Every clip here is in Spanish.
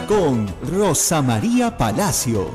con Rosa María Palacios.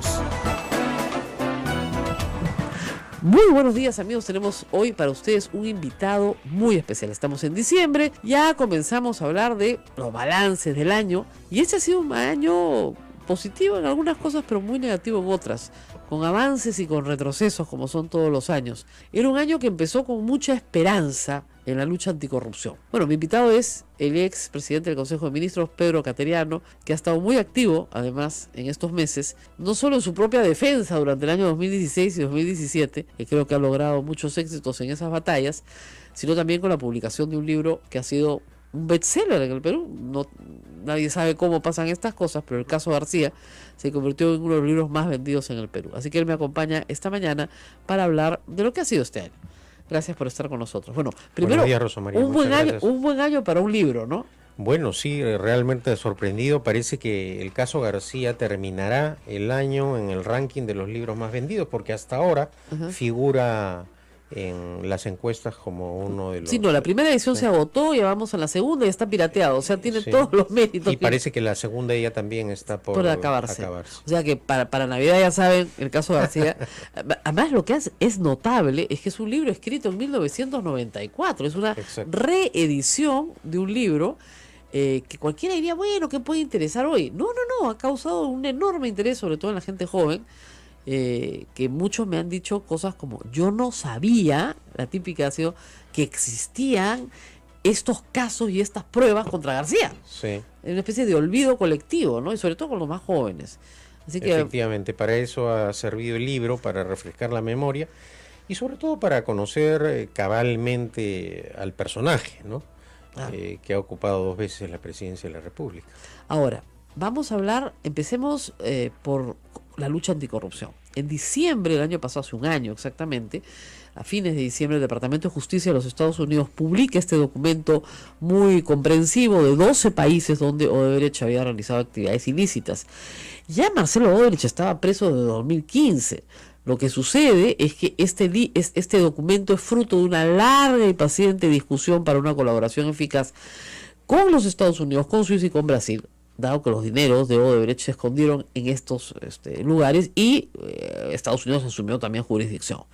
Muy buenos días, amigos. Tenemos hoy para ustedes un invitado muy especial. Estamos en diciembre, ya comenzamos a hablar de los balances del año y este ha sido un año positivo en algunas cosas, pero muy negativo en otras, con avances y con retrocesos como son todos los años. Era un año que empezó con mucha esperanza en la lucha anticorrupción. Bueno, mi invitado es el ex presidente del Consejo de Ministros, Pedro Cateriano, que ha estado muy activo, además, en estos meses, no solo en su propia defensa durante el año 2016 y 2017, que creo que ha logrado muchos éxitos en esas batallas, sino también con la publicación de un libro que ha sido un bestseller en el Perú. Nadie sabe cómo pasan estas cosas, pero el caso García se convirtió en uno de los libros más vendidos en el Perú. Así que él me acompaña esta mañana para hablar de lo que ha sido este año. Gracias por estar con nosotros. Bueno, primero, buenos días, Rosa María. un buen año para un libro, ¿no? Bueno, sí, realmente sorprendido. Parece que el caso García terminará el año en el ranking de los libros más vendidos, porque hasta ahora figura en las encuestas como uno de los... Sí, no, la primera edición se agotó, ya vamos a la segunda y está pirateado, o sea, tiene todos los méritos. Y parece que la segunda ya también está por acabarse. O sea que para Navidad, ya saben, el caso García. Además, lo que es notable es que es un libro escrito en 1994, es una reedición de un libro que cualquiera diría, bueno, ¿qué puede interesar hoy? No, ha causado un enorme interés, sobre todo en la gente joven, que muchos me han dicho cosas como, yo no sabía, la típica ha sido, que existían estos casos y estas pruebas contra García. Sí. Una especie de olvido colectivo, ¿no? Y sobre todo con los más jóvenes. Así que, efectivamente, para eso ha servido el libro, para refrescar la memoria y sobre todo para conocer cabalmente al personaje, ¿no? Que ha ocupado 2 veces la presidencia de la República. Ahora, vamos a hablar, empecemos por la lucha anticorrupción. En diciembre del año pasado, hace un año exactamente, a fines de diciembre, el Departamento de Justicia de los Estados Unidos publica este documento muy comprensivo de 12 países donde Odebrecht había realizado actividades ilícitas. Ya Marcelo Odebrecht estaba preso desde 2015. Lo que sucede es que este documento es fruto de una larga y paciente discusión para una colaboración eficaz con los Estados Unidos, con Suiza y con Brasil, dado que los dineros de Odebrecht se escondieron en estos lugares y Estados Unidos asumió también jurisdicción.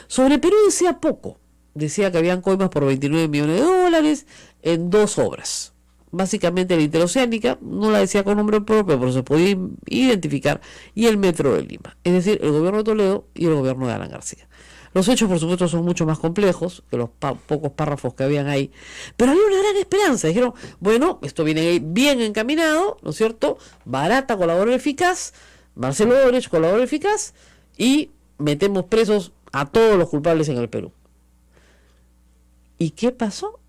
Sobre Perú decía poco, decía que habían coimas por 29 millones de dólares en 2 obras. Básicamente la interoceánica, no la decía con nombre propio, pero se podía identificar, y el Metro de Lima, es decir, el gobierno de Toledo y el gobierno de Alan García. Los hechos, por supuesto, son mucho más complejos que los pocos párrafos que habían ahí, pero había una gran esperanza. Dijeron, bueno, esto viene bien encaminado, ¿no es cierto? Barata, colaborador eficaz, Marcelo Odebrecht, colaborador eficaz, y metemos presos a todos los culpables en el Perú. ¿Y qué pasó?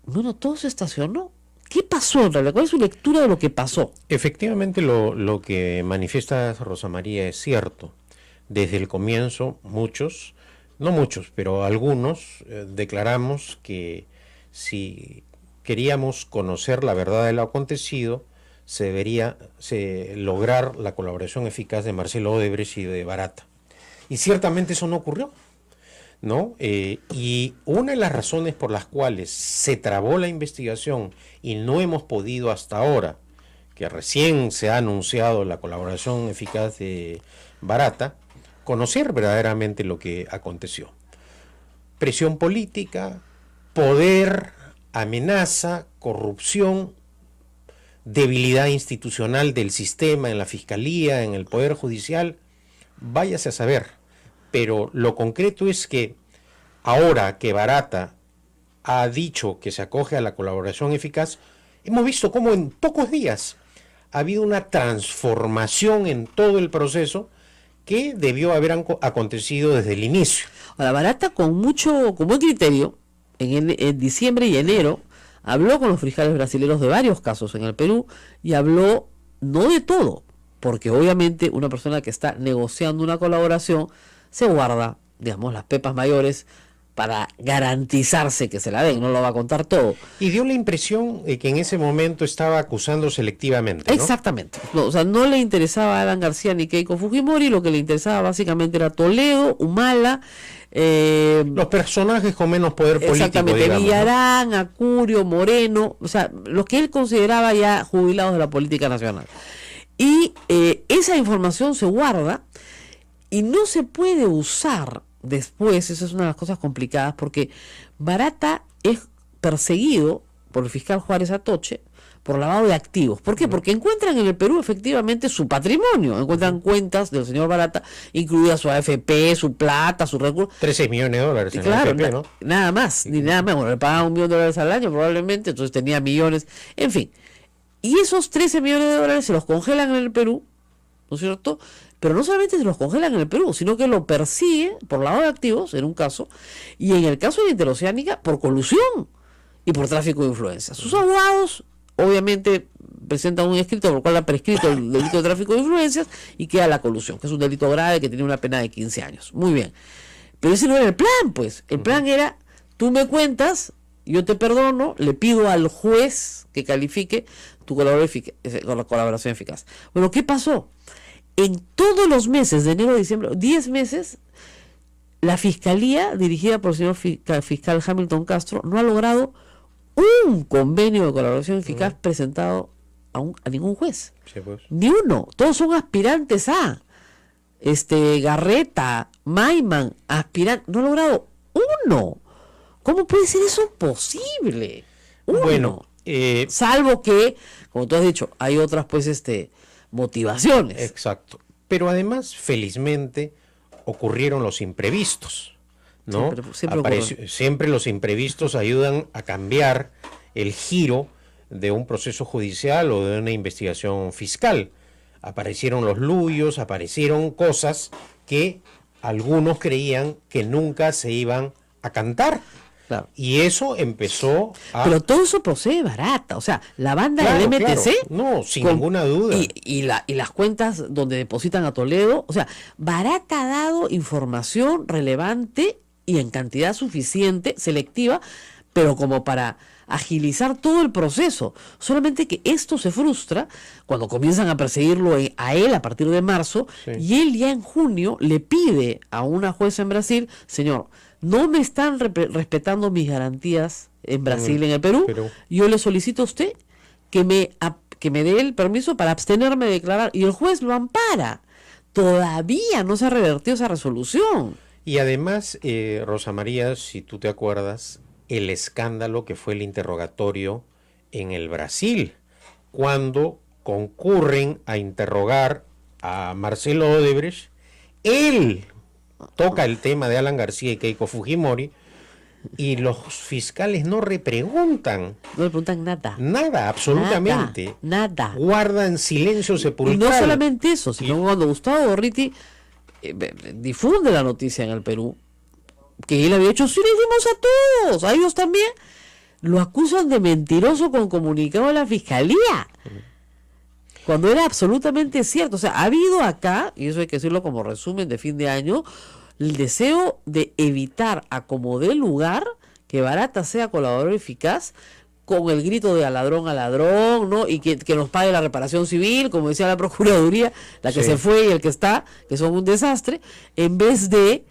Bueno, todo se estacionó. ¿Qué pasó en realidad? ¿Cuál es su lectura de lo que pasó? Efectivamente, lo que manifiesta Rosa María es cierto. Desde el comienzo, no muchos, pero algunos declaramos que si queríamos conocer la verdad de lo acontecido, se debería lograr la colaboración eficaz de Marcelo Odebrecht y de Barata. Y ciertamente eso no ocurrió, ¿no? Y una de las razones por las cuales se trabó la investigación y no hemos podido hasta ahora, que recién se ha anunciado la colaboración eficaz de Barata, conocer verdaderamente lo que aconteció. Presión política, poder, amenaza, corrupción, debilidad institucional del sistema en la Fiscalía, en el Poder Judicial, váyase a saber. Pero lo concreto es que ahora que Barata ha dicho que se acoge a la colaboración eficaz, hemos visto cómo en pocos días ha habido una transformación en todo el proceso que debió haber acontecido desde el inicio. Ahora, Barata con buen criterio, en diciembre y enero, habló con los fiscales brasileños de varios casos en el Perú y habló no de todo, porque obviamente una persona que está negociando una colaboración se guarda, digamos, las pepas mayores para garantizarse que se la den, no lo va a contar todo. Y dio la impresión de que en ese momento estaba acusando selectivamente, ¿no? Exactamente. No, o sea, no le interesaba a Alan García ni Keiko Fujimori, lo que le interesaba básicamente era Toledo, Humala, los personajes con menos poder político, exactamente, digamos, Villarán, ¿no? Acurio, Moreno, o sea, los que él consideraba ya jubilados de la política nacional. Y esa información se guarda y no se puede usar después. Esa es una de las cosas complicadas, porque Barata es perseguido por el fiscal Juárez Atoche por lavado de activos. ¿Por qué? Porque encuentran en el Perú efectivamente su patrimonio, encuentran cuentas del señor Barata, incluida su AFP, su plata, sus recursos. 13 millones de dólares en Claro, AFP, ¿no? nada más, ni nada más. Bueno, le pagaban $1 millón al año probablemente, entonces tenía millones, en fin. Y esos 13 millones de dólares se los congelan en el Perú, ¿no es cierto? Pero no solamente se los congelan en el Perú, sino que lo persiguen por lavado de activos, en un caso, y en el caso de la Interoceánica, por colusión y por tráfico de influencias. Sus abogados, obviamente, presentan un escrito por el cual ha prescrito el delito de tráfico de influencias y queda la colusión, que es un delito grave que tiene una pena de 15 años. Muy bien. Pero ese no era el plan, pues. El plan era, tú me cuentas, yo te perdono, le pido al juez que califique tu colaboración eficaz. Bueno, ¿qué pasó? En todos los meses, de enero a diciembre, 10 meses, la fiscalía, dirigida por el señor fiscal Hamilton Castro, no ha logrado un convenio de colaboración eficaz presentado a ningún juez. Sí, pues. Ni uno. Todos son aspirantes a. Garreta, Maiman, aspirante. No ha logrado uno. ¿Cómo puede ser eso posible? Uno. Bueno, salvo que, como tú has dicho, hay otras, pues, motivaciones. exacto. Pero además, felizmente, ocurrieron los imprevistos, ¿no? Siempre los imprevistos ayudan a cambiar el giro de un proceso judicial o de una investigación fiscal. Aparecieron los luyos, aparecieron cosas que algunos creían que nunca se iban a cantar. Claro. Y eso empezó a... Pero todo eso procede Barata, o sea, la banda del MTC... Claro. No, sin ninguna duda. Y las cuentas donde depositan a Toledo, o sea, Barata ha dado información relevante y en cantidad suficiente, selectiva, pero como para agilizar todo el proceso. Solamente que esto se frustra cuando comienzan a perseguirlo a él a partir de marzo, sí. Y él ya en junio le pide a una jueza en Brasil, señor, no me están respetando mis garantías en Brasil, en el Perú. Yo le solicito a usted que me dé el permiso para abstenerme de declarar. Y el juez lo ampara. Todavía no se ha revertido esa resolución. Y además, Rosa María, si tú te acuerdas, el escándalo que fue el interrogatorio en el Brasil, cuando concurren a interrogar a Marcelo Odebrecht, él toca el tema de Alan García y Keiko Fujimori y los fiscales no repreguntan. No le preguntan nada. Nada, absolutamente. Nada. Guardan silencio sepulcral. Y no solamente eso, sino cuando Gustavo Gorriti difunde la noticia en el Perú, que él había hecho, sí le dimos a todos, a ellos también, lo acusan de mentiroso con comunicado a la fiscalía. Cuando era absolutamente cierto. O sea, ha habido acá, y eso hay que decirlo como resumen de fin de año, el deseo de evitar a como dé lugar que Barata sea colaborador eficaz, con el grito de a ladrón, ¿no? Y que nos pague la reparación civil, como decía la Procuraduría, la que se fue y el que está, que son un desastre, en vez de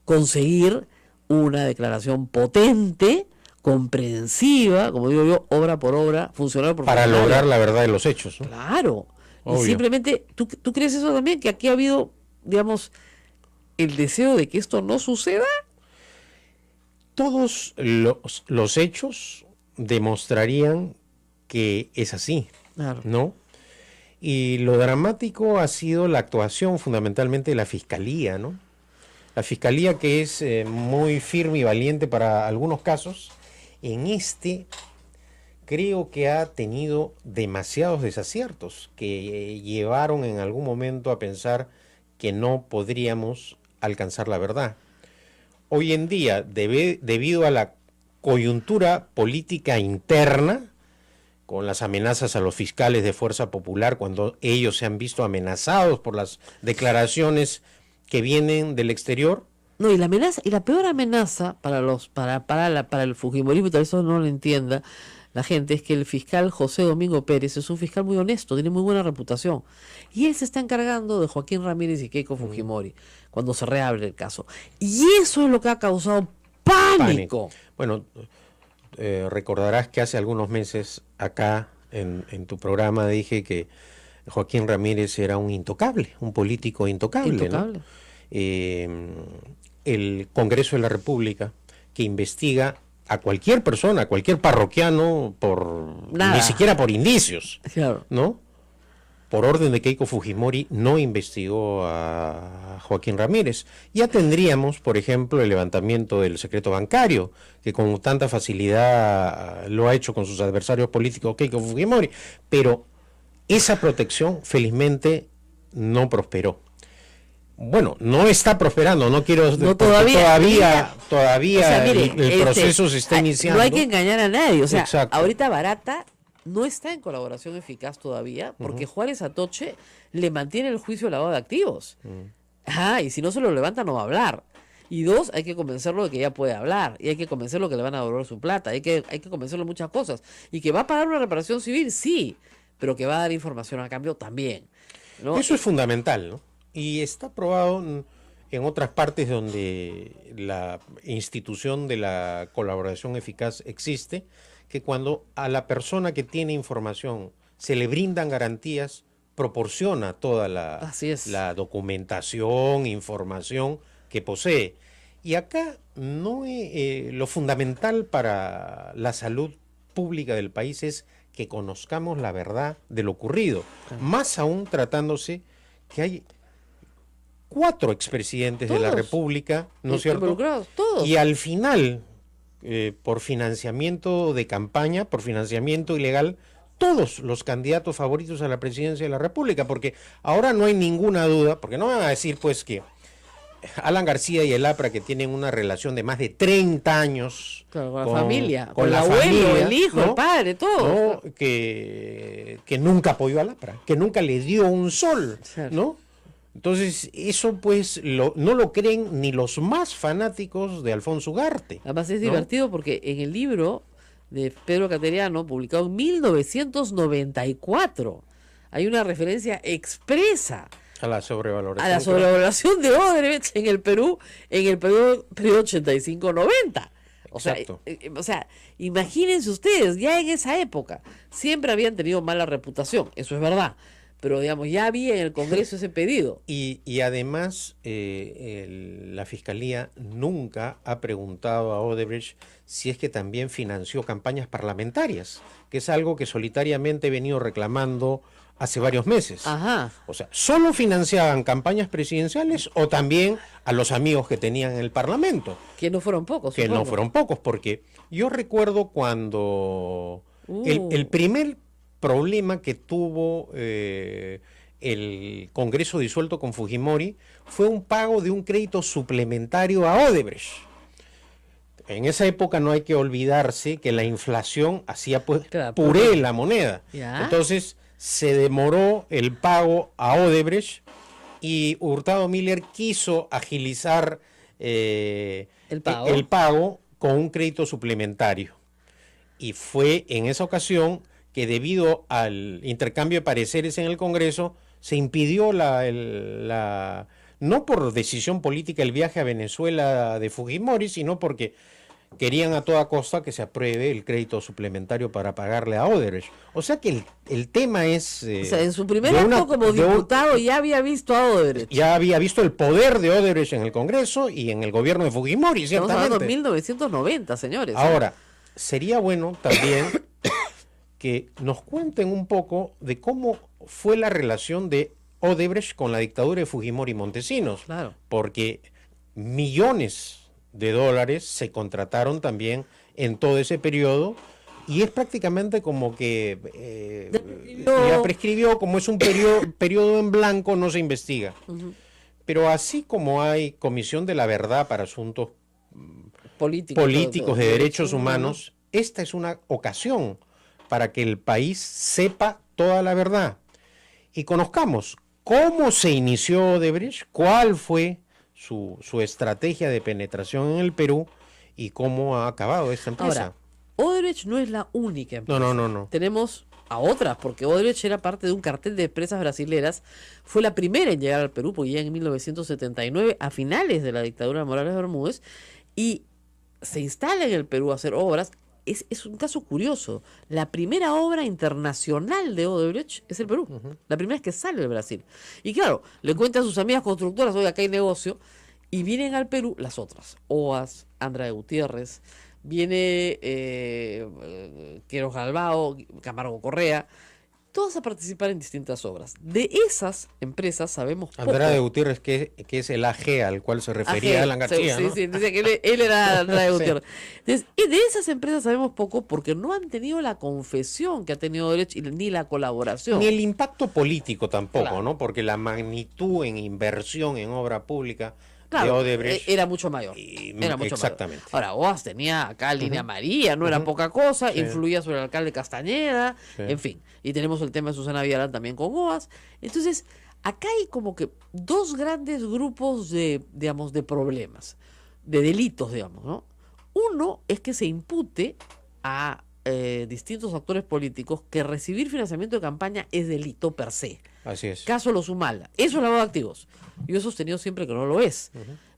conseguir una declaración potente, comprensiva, como digo yo, obra por obra, funcional por para funcional. Lograr la verdad de los hechos, ¿no? Claro. Obvio. Y simplemente, ¿tú crees eso también? Que aquí ha habido, digamos, el deseo de que esto no suceda. Todos los hechos demostrarían que es así, Claro. ¿no? Y lo dramático ha sido la actuación fundamentalmente de la Fiscalía, ¿no? La Fiscalía, que es muy firme y valiente para algunos casos, en creo que ha tenido demasiados desaciertos que llevaron en algún momento a pensar que no podríamos alcanzar la verdad. Hoy en día, debido a la coyuntura política interna, con las amenazas a los fiscales de Fuerza Popular, cuando ellos se han visto amenazados por las declaraciones que vienen del exterior. No, y la amenaza, y la peor amenaza para el fujimorismo, y tal vez eso no lo entienda la gente, es que el fiscal José Domingo Pérez es un fiscal muy honesto, tiene muy buena reputación, y él se está encargando de Joaquín Ramírez y Keiko Fujimori cuando se reabre el caso, y eso es lo que ha causado pánico. Bueno, recordarás que hace algunos meses acá en tu programa dije que Joaquín Ramírez era un intocable, un político intocable, Intocable. ¿no? El Congreso de la República, que investiga a cualquier persona, a cualquier parroquiano, Nada. ni siquiera por indicios, Claro. ¿no? Por orden de Keiko Fujimori, no investigó a Joaquín Ramírez. Ya tendríamos, por ejemplo, el levantamiento del secreto bancario, que con tanta facilidad lo ha hecho con sus adversarios políticos Keiko Fujimori, pero esa protección felizmente no prosperó. Bueno, no está prosperando, no quiero... No, porque todavía. todavía O sea, mire, el proceso se está iniciando. No hay que engañar a nadie. O sea, Exacto. ahorita Barata no está en colaboración eficaz todavía porque Juárez Atoche le mantiene el juicio de lavado de activos. Y si no se lo levanta no va a hablar. Y dos, hay que convencerlo de que ya puede hablar. Y hay que convencerlo que le van a devolver su plata. Hay que convencerlo de muchas cosas. Y que va a pagar una reparación civil, sí. Pero que va a dar información a cambio también, ¿no? Eso es fundamental, ¿no? Y está probado en otras partes donde la institución de la colaboración eficaz existe, que cuando a la persona que tiene información se le brindan garantías, proporciona toda Así es. la documentación, información que posee. Y acá lo fundamental para la salud pública del país es que conozcamos la verdad de lo ocurrido, más aún tratándose que hay 4 expresidentes de la Todos. República, ¿no es cierto? Involucrados, todos. Y al final, por financiamiento de campaña, por financiamiento ilegal, todos los candidatos favoritos a la presidencia de la República, porque ahora no hay ninguna duda, porque no van a decir pues que Alan García y el APRA, que tienen una relación de más de 30 años Claro, con la familia, con el la abuelo, familia, el hijo, ¿no? el padre, todo. ¿No? Que nunca apoyó al APRA, que nunca le dio un sol, Claro. ¿no? Entonces, eso pues no lo creen ni los más fanáticos de Alfonso Ugarte. Además es ¿no? divertido porque en el libro de Pedro Cateriano, publicado en 1994, hay una referencia expresa A la sobrevaloración. a la sobrevaloración de Odebrecht en el Perú en el periodo 85-90. Exacto. O sea, imagínense ustedes, ya en esa época siempre habían tenido mala reputación, eso es verdad, pero digamos, ya había en el Congreso ese pedido. Y además, la Fiscalía nunca ha preguntado a Odebrecht si es que también financió campañas parlamentarias, que es algo que solitariamente he venido reclamando hace varios meses. Ajá. O sea, ¿solo financiaban campañas presidenciales o también a los amigos que tenían en el Parlamento? Que no fueron pocos. Que no supongo. fueron pocos, porque yo recuerdo cuando Uh. el primer problema que tuvo el Congreso disuelto con Fujimori fue un pago de un crédito suplementario a Odebrecht. En esa época no hay que olvidarse que la inflación hacía pues Claro, puré la moneda. Ya. Entonces se demoró el pago a Odebrecht y Hurtado Miller quiso agilizar El pago. el pago con un crédito suplementario. Y fue en esa ocasión que debido al intercambio de pareceres en el Congreso se impidió no por decisión política el viaje a Venezuela de Fujimori, sino porque querían a toda costa que se apruebe el crédito suplementario para pagarle a Odebrecht. O sea que el tema es... O sea, en su primer de acto una- como de un- diputado ya había visto a Odebrecht. ya había visto el poder de Odebrecht en el Congreso y en el gobierno de Fujimori, Estamos hablando de ciertamente. 1990, señores. Ahora, sería bueno también que nos cuenten un poco de cómo fue la relación de Odebrecht con la dictadura de Fujimori y Montesinos. Claro. Porque millones de dólares se contrataron también en todo ese periodo y es prácticamente como que ya prescribió, como es un periodo en blanco, no se investiga. Pero así como hay Comisión de la Verdad para asuntos políticos de derechos humanos, esta es una ocasión para que el país sepa toda la verdad y conozcamos cómo se inició Odebrecht, cuál fue su estrategia de penetración en el Perú y cómo ha acabado esta empresa. Ahora, Odebrecht no es la única empresa. No. Tenemos a otras, porque Odebrecht era parte de un cartel de empresas brasileras. Fue la primera en llegar al Perú, porque ya en 1979, a finales de la dictadura de Morales Bermúdez, y se instala en el Perú a hacer obras. es un caso curioso. La primera obra internacional de Odebrecht es el Perú. La primera es que sale del Brasil. Y claro, le cuenta a sus amigas constructoras, oye, acá hay negocio, y vienen al Perú las otras. OAS, Andra de Gutiérrez, viene Queiroz Galbao, Camargo Correa, todas a participar en distintas obras. De esas empresas sabemos poco. Andrade Gutiérrez, que es el AG al cual se refería Alan García, sí, ¿no? sí, decía que él era Andrade Sí. Gutiérrez. Entonces, y de esas empresas sabemos poco porque no han tenido la confesión que ha tenido Odebrecht ni la colaboración. Ni el impacto político tampoco, Claro. ¿no? Porque la magnitud en inversión en obra pública de Claro, Odebrecht era mucho mayor. Era mucho exactamente. mayor. Ahora, OAS tenía acá Línea María, no era poca cosa, Sí. influía sobre el alcalde Castañeda, Sí. en fin. Y tenemos el tema de Susana Villarán también con OAS. Entonces, acá hay como que dos grandes grupos digamos, de problemas, de delitos, digamos, ¿no? Uno es que se impute a distintos actores políticos que recibir financiamiento de campaña es delito per se. Así es. Caso Los Humala. Eso es lavado de activos. Yo he sostenido siempre que no lo es.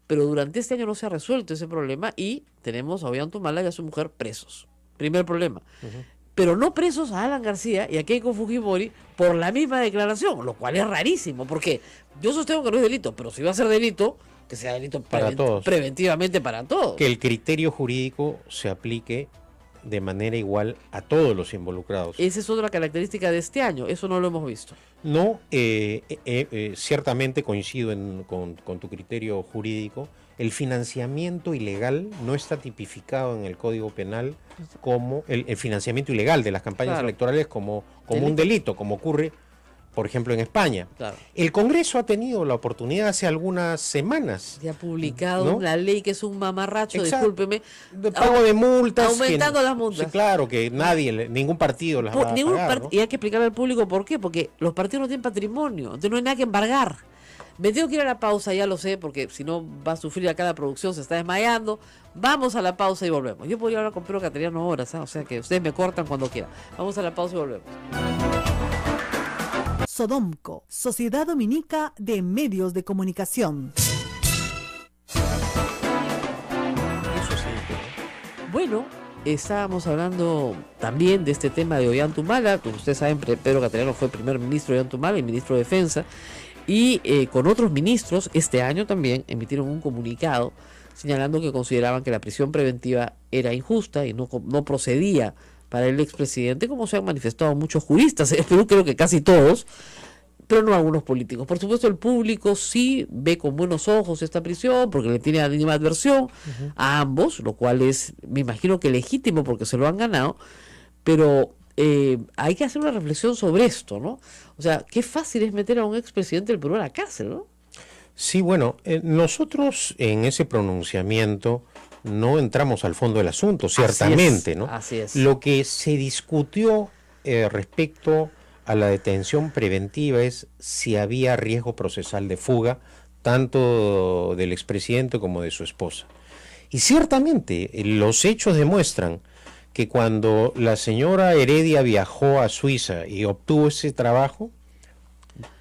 Pero durante este año no se ha resuelto ese problema y tenemos a Ollanta Humala y a su mujer presos. Primer problema. Pero no presos a Alan García y a Keiko Fujimori por la misma declaración, lo cual es rarísimo, porque yo sostengo que no es delito, pero si va a ser delito, que sea delito Para todos. preventivamente para todos. Que el criterio jurídico se aplique de manera igual a todos los involucrados. Esa es otra característica de este año, eso no lo hemos visto. No, ciertamente coincido con tu criterio jurídico. El financiamiento ilegal no está tipificado en el Código Penal como el financiamiento ilegal de las campañas Claro. electorales como un delito, como ocurre, por ejemplo, en España. Claro. El Congreso ha tenido la oportunidad hace algunas semanas Ya ha publicado ¿no? una ley que es un mamarracho, Exacto. discúlpeme, de pago de multas. aumentando las multas. Sí, claro, que ningún partido las va a Ningún pagar, ¿no? Y hay que explicarle al público por qué, porque los partidos no tienen patrimonio, entonces no hay nada que embargar. Me tengo que ir a la pausa, ya lo sé, porque si no va a sufrir acá la producción, se está desmayando. Vamos a la pausa y volvemos. Yo podría hablar con Pedro Cateriano horas, o sea que ustedes me cortan cuando quieran. Vamos a la pausa y volvemos. Sodomco, Sociedad Dominica de Medios de Comunicación. Bueno, estábamos hablando también de este tema de Ollanta Humala. Como ustedes saben, Pedro Cateriano fue primer ministro de Ollanta Humala y ministro de Defensa. Y con otros ministros, este año también emitieron un comunicado señalando que consideraban que la prisión preventiva era injusta y no procedía para el expresidente, como se han manifestado muchos juristas, en Perú creo que casi todos, pero no algunos políticos. Por supuesto, el público sí ve con buenos ojos esta prisión, porque le tiene animadversión a ambos, lo cual es, me imagino que legítimo porque se lo han ganado, pero hay que hacer una reflexión sobre esto, ¿no? O sea, qué fácil es meter a un expresidente del Perú a la cárcel, ¿no? Sí, bueno, nosotros en ese pronunciamiento no entramos al fondo del asunto, ciertamente, ¿no? Así es. Lo que se discutió respecto a la detención preventiva es si había riesgo procesal de fuga, tanto del expresidente como de su esposa. Y ciertamente, los hechos demuestran que cuando la señora Heredia viajó a Suiza y obtuvo ese trabajo,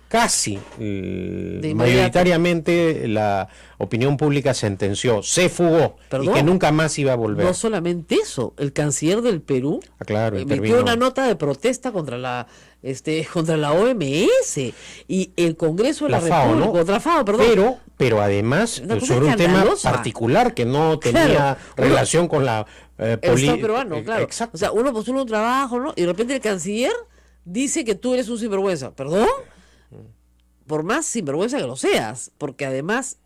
casi mayoritariamente la opinión pública sentenció, se fugó. Perdón, y que nunca más iba a volver. No solamente eso, el canciller del Perú Claro, emitió intervino. una nota de protesta contra la OMS y el Congreso de la FAO, República, ¿no? contra FAO, perdón. Pero además, Una cosa sobre un tema escandalosa. particular que no tenía Claro, relación con la El Estado peruano, claro. Exacto. O sea, uno postula un trabajo, ¿no? Y de repente el canciller dice que tú eres un sinvergüenza. ¿Perdón? Por más sinvergüenza que lo seas, porque además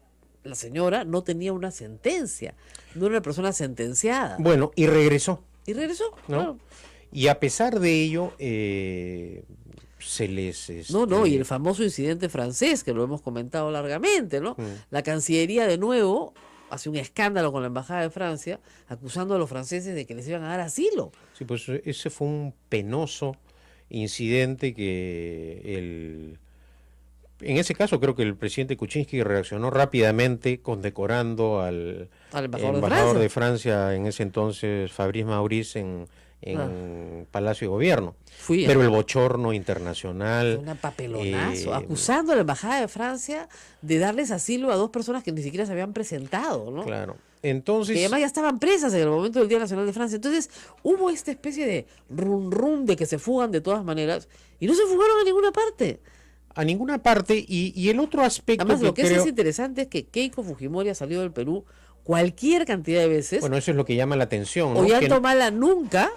la señora no tenía una sentencia, no era una persona sentenciada. Bueno, y regresó, Y regresó, ¿no? claro. Y a pesar de ello, se les... No, y el famoso incidente francés, que lo hemos comentado largamente, ¿no? La Cancillería de nuevo hace un escándalo con la Embajada de Francia, acusando a los franceses de que les iban a dar asilo. Sí, pues ese fue un penoso incidente que en ese caso creo que el presidente Kuczynski reaccionó rápidamente condecorando al embajador de Francia en ese entonces, Fabrice Maurice, en Palacio de Gobierno. Pero el bochorno internacional... Fue una papelonazo, acusando a la Embajada de Francia de darles asilo a dos personas que ni siquiera se habían presentado, ¿no? Claro. Entonces, que además ya estaban presas en el momento del Día Nacional de Francia. Entonces hubo esta especie de rum de que se fugan de todas maneras y no se fugaron a ninguna parte. a ninguna parte, y el otro aspecto Además, que lo que sí creo, es interesante es que Keiko Fujimori ha salido del Perú cualquier cantidad de veces. bueno, eso es lo que llama la atención, ¿no? Ollanta Que Humala nunca.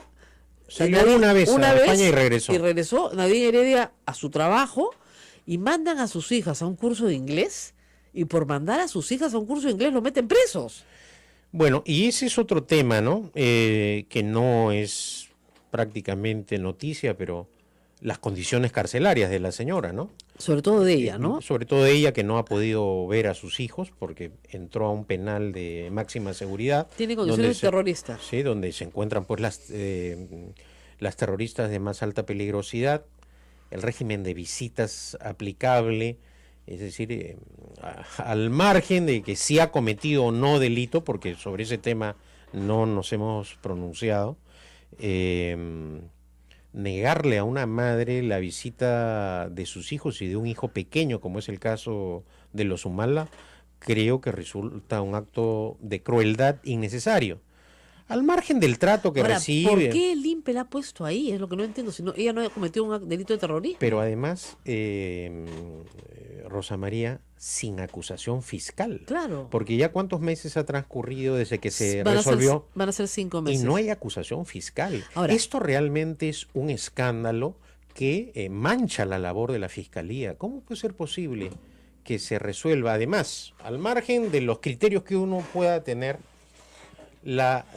salió Nadie- una vez a España y regresó. Y regresó Nadine Heredia a su trabajo y mandan a sus hijas a un curso de inglés y por mandar a sus hijas a un curso de inglés lo meten presos. Bueno, y ese es otro tema, ¿no? Que no es prácticamente noticia, pero las condiciones carcelarias de la señora, ¿no? Sobre todo de ella, ¿no? Sobre todo de ella, que no ha podido ver a sus hijos porque entró a un penal de máxima seguridad. Tiene donde condiciones se- terroristas. Sí, donde se encuentran pues las terroristas de más alta peligrosidad, el régimen de visitas aplicable, es decir, al margen de que sí ha cometido o no delito, porque sobre ese tema no nos hemos pronunciado, negarle a una madre la visita de sus hijos y de un hijo pequeño, como es el caso de los Humala, creo que resulta un acto de crueldad innecesario. Al margen del trato que Ahora, recibe. ¿por qué el INPE la ha puesto ahí? Es lo que no entiendo. Si no, ella no ha cometido un delito de terrorismo. Pero además, Rosa María, sin acusación fiscal. Claro. Porque ya cuántos meses ha transcurrido desde que se Van a ser- resolvió van a ser 5 y meses. no hay acusación fiscal. Ahora- Esto realmente es un escándalo que mancha la labor de la fiscalía. ¿Cómo puede ser posible que se resuelva? Además, al margen de los criterios que uno pueda tener, la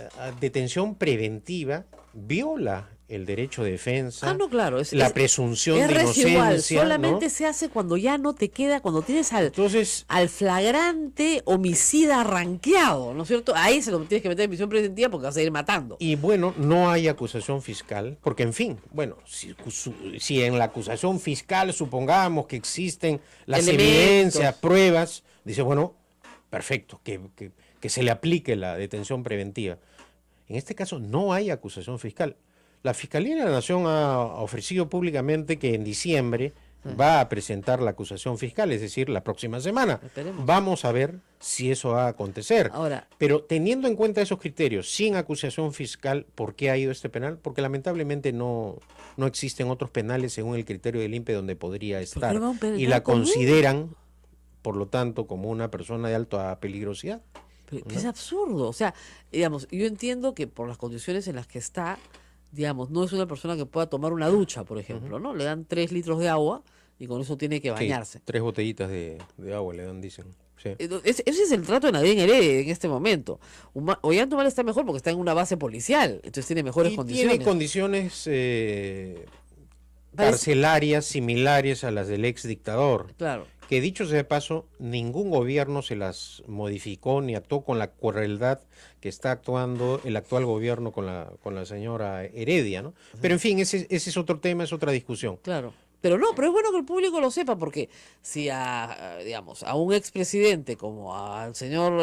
detención preventiva viola el derecho de defensa, Ah, no, claro. la presunción es de residual. inocencia, Solamente ¿no? se hace cuando ya no te queda, cuando tienes Entonces, al flagrante homicida ranqueado, ¿no es cierto? Ahí se lo tienes que meter en prisión preventiva porque vas a ir matando. y bueno, no hay acusación fiscal, porque en fin, bueno, si en la acusación fiscal supongamos que existen las Elementos. evidencias, pruebas, dice, bueno, perfecto, que se le aplique la detención preventiva. En este caso no hay acusación fiscal. La Fiscalía de la Nación ha ofrecido públicamente que en diciembre va a presentar la acusación fiscal, es decir, la próxima semana. Esperemos. Vamos a ver si eso va a acontecer. Ahora- Pero teniendo en cuenta esos criterios, sin acusación fiscal, ¿por qué ha ido este penal? Porque lamentablemente no existen otros penales según el criterio del INPE donde podría estar. no va a un penal Y la común? consideran, por lo tanto, como una persona de alta peligrosidad. Pero que es absurdo. O sea, digamos, yo entiendo que por las condiciones en las que está, digamos, no es una persona que pueda tomar una ducha, por ejemplo, ¿no? Le dan 3 litros de agua y con eso tiene que Sí, bañarse. 3 botellitas de agua le dan, dicen. Sí. Ese es el trato de Nadine Heredia en este momento. Ollanta Humala está mejor porque está en una base policial, entonces tiene mejores Y condiciones. tiene condiciones Parece- carcelarias similares a las del ex dictador. Claro. Que dicho sea de paso, ningún gobierno se las modificó ni actuó con la crueldad que está actuando el actual gobierno con la señora Heredia, ¿no? Pero en fin, ese es otro tema, es otra discusión. Claro. Pero no, pero es bueno que el público lo sepa, porque si digamos, a un expresidente como al señor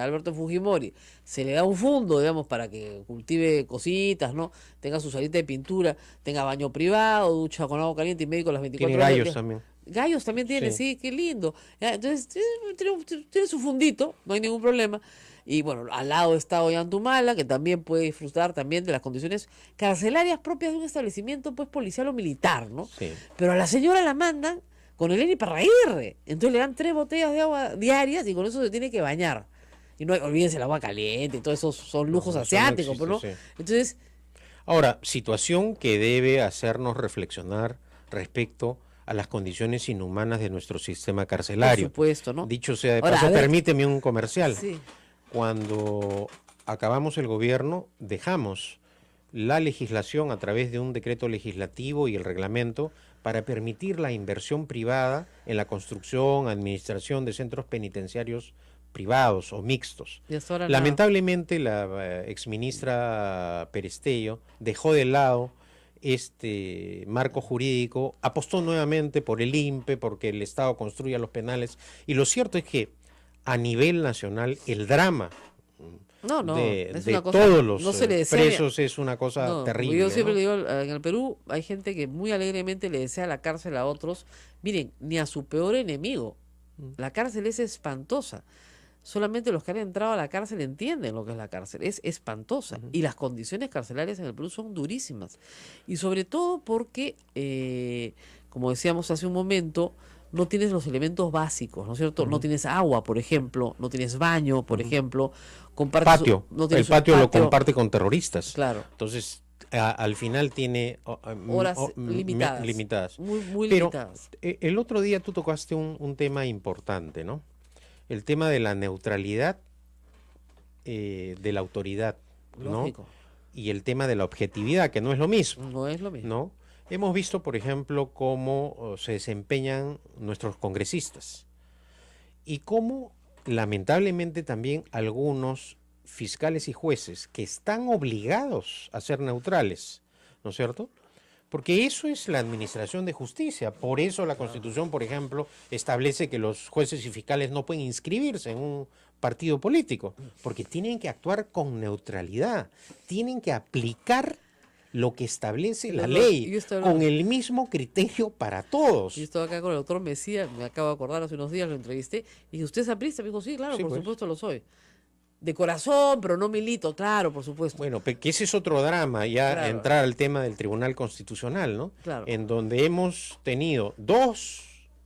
Alberto Fujimori se le da un fondo, digamos, para que cultive cositas, ¿no? Tenga su salita de pintura, tenga baño privado, ducha con agua caliente y médico las 24 Tiene horas del gallos día. también. Gallos también tiene, Sí. sí, qué lindo. Ya, entonces, tiene su fundito, no hay ningún problema. Y bueno, al lado está Ollanta Humala, que también puede disfrutar también de las condiciones carcelarias propias de un establecimiento pues policial o militar, ¿no? Sí. Pero a la señora la mandan con el Eni Parraguirre. Entonces le dan 3 botellas de agua diarias y con eso se tiene que bañar. Y no olvídense el agua caliente y todo eso son lujos No, eso no asiáticos, existe, ¿no? sí. Entonces, Ahora, situación que debe hacernos reflexionar respecto a las condiciones inhumanas de nuestro sistema por carcelario. supuesto, ¿no? Dicho sea de Ahora, paso, a ver- permíteme un comercial. Sí. Cuando acabamos el gobierno, dejamos la legislación a través de un decreto legislativo y el reglamento para permitir la inversión privada en la construcción, administración de centros penitenciarios privados o mixtos. Y hasta ahora nada. Lamentablemente la exministra Perestello dejó de lado este marco jurídico, apostó nuevamente por el INPE, porque el Estado construya los penales, y lo cierto es que a nivel nacional el drama No, no, de es de una cosa, todos los no se le desea presos es una cosa No, terrible. yo siempre ¿no? le digo, en el Perú hay gente que muy alegremente le desea la cárcel a otros. Miren, ni a su peor enemigo. La cárcel es espantosa. solamente los que han entrado a la cárcel entienden lo que es la cárcel. Es espantosa. Y las condiciones carcelarias en el Perú son durísimas. Y sobre todo porque, como decíamos hace un momento, no tienes los elementos básicos, ¿no es cierto? No tienes agua, por ejemplo, no tienes baño, por ejemplo, compartes Patio. no El tienes un patio lo comparte con terroristas. Claro. Entonces, al final tiene Horas limitadas. limitadas. Muy Pero limitadas. el otro día tú tocaste un tema importante, ¿no? El tema de la neutralidad de la autoridad, ¿no? Lógico. Y el tema de la objetividad, que no es lo mismo, No es lo mismo. ¿no? Hemos visto, por ejemplo, cómo se desempeñan nuestros congresistas y cómo, lamentablemente, también algunos fiscales y jueces que están obligados a ser neutrales, ¿no es cierto? Porque eso es la administración de justicia. Por eso la Constitución, por ejemplo, establece que los jueces y fiscales no pueden inscribirse en un partido político, porque tienen que actuar con neutralidad, tienen que aplicar lo que establece la ley, con el mismo criterio para todos. Yo estaba acá con el doctor Mesía, me acabo de acordar, hace unos días lo entrevisté, y dije, ¿usted es aprista? Me dijo, sí, claro, Sí, por pues. supuesto lo soy. De corazón, pero no milito, claro, por supuesto. Bueno, que ese es otro drama, ya Claro. entrar al tema del Tribunal Constitucional, ¿no? Claro. En donde hemos tenido dos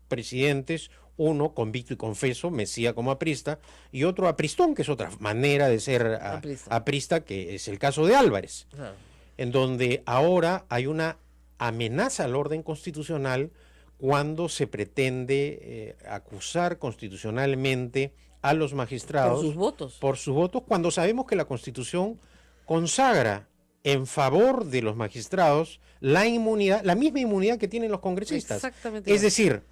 presidentes, uno convicto y confeso, Mesía como aprista, y otro apristón, que es otra manera de ser aprista, que es el caso de Álvarez, Claro. en donde ahora hay una amenaza al orden constitucional cuando se pretende acusar constitucionalmente a los magistrados Por sus votos. por sus votos, cuando sabemos que la Constitución consagra en favor de los magistrados la inmunidad, la misma inmunidad que tienen los congresistas. Exactamente. Es decir,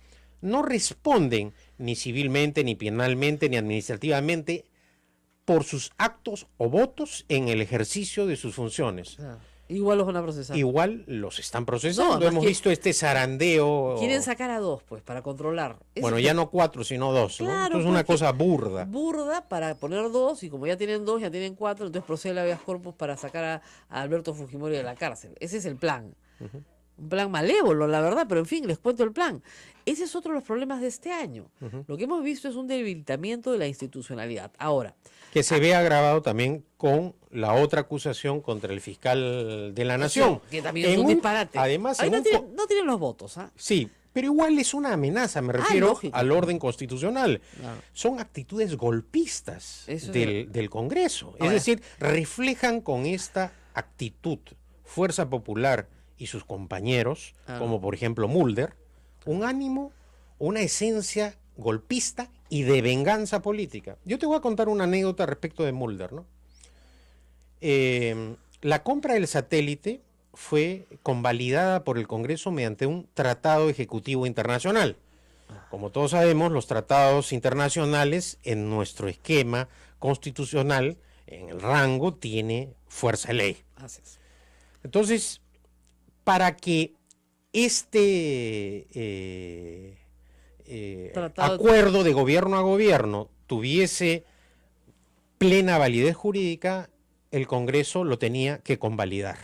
no responden ni civilmente, ni penalmente, ni administrativamente por sus actos o votos en el ejercicio de sus funciones. Claro. Igual los van a procesar. Igual los están procesando. No, Hemos visto este zarandeo. Quieren sacar a dos, pues, para controlar. Bueno, ya no 4, sino 2, ¿no? Claro, Entonces es una porque cosa burda. Burda para poner dos, y como ya tienen dos, ya tienen cuatro, entonces procede el habeas corpus para sacar a Alberto Fujimori de la cárcel. Ese es el plan. Un plan malévolo, la verdad, pero en fin, les cuento el plan. Ese es otro de los problemas de este año. Lo que hemos visto es un debilitamiento de la institucionalidad. Ahora, Que se ve agravado también con la otra acusación contra el fiscal de la Nación. que también es un disparate. Además, ahí en no tienen los votos, ¿ah? sí, pero igual es una amenaza, me refiero lógico. al orden constitucional. Claro. Son actitudes golpistas Eso es del Congreso. Ahora. Es decir, reflejan con esta actitud Fuerza Popular y sus compañeros, como por ejemplo Mulder, un ánimo, una esencia golpista y de venganza política. Yo te voy a contar una anécdota respecto de Mulder, ¿no? La compra del satélite fue convalidada por el Congreso mediante un tratado ejecutivo internacional. Como todos sabemos, los tratados internacionales en nuestro esquema constitucional, en el rango, tiene fuerza de ley. Así es. Entonces, para que este acuerdo de gobierno a gobierno tuviese plena validez jurídica, el Congreso lo tenía que convalidar.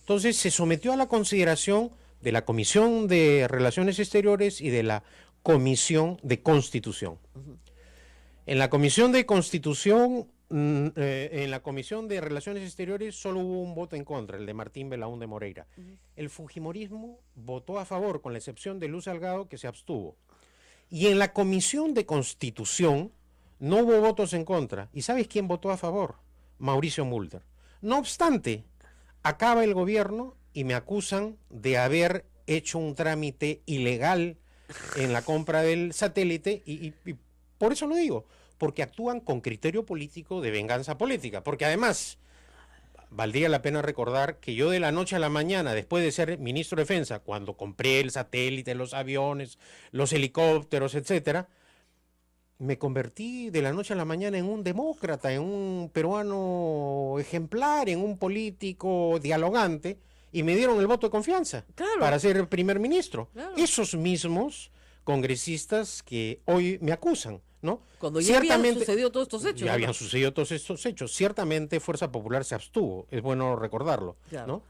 Entonces se sometió a la consideración de la Comisión de Relaciones Exteriores y de la Comisión de Constitución. En la Comisión de Constitución, en la Comisión de Relaciones Exteriores solo hubo un voto en contra, el de Martín Belaúnde Moreira. El fujimorismo votó a favor, con la excepción de Luz Salgado, que se abstuvo. Y en la Comisión de Constitución no hubo votos en contra. ¿Y sabes quién votó a favor? Mauricio Mulder. No obstante, acaba el gobierno y me acusan de haber hecho un trámite ilegal en la compra del satélite y por eso lo digo, porque actúan con criterio político de venganza política, porque además valdría la pena recordar que yo de la noche a la mañana, después de ser ministro de Defensa, cuando compré el satélite, los aviones, los helicópteros, etcétera, me convertí de la noche a la mañana en un demócrata, en un peruano ejemplar, en un político dialogante, y me dieron el voto de confianza para ser primer ministro. Claro. Esos mismos congresistas que hoy me acusan, ¿no? Cuando ya habían sucedido todos estos hechos. Ya habían sucedido todos estos hechos. Ciertamente Fuerza Popular se abstuvo, es bueno recordarlo, ¿no?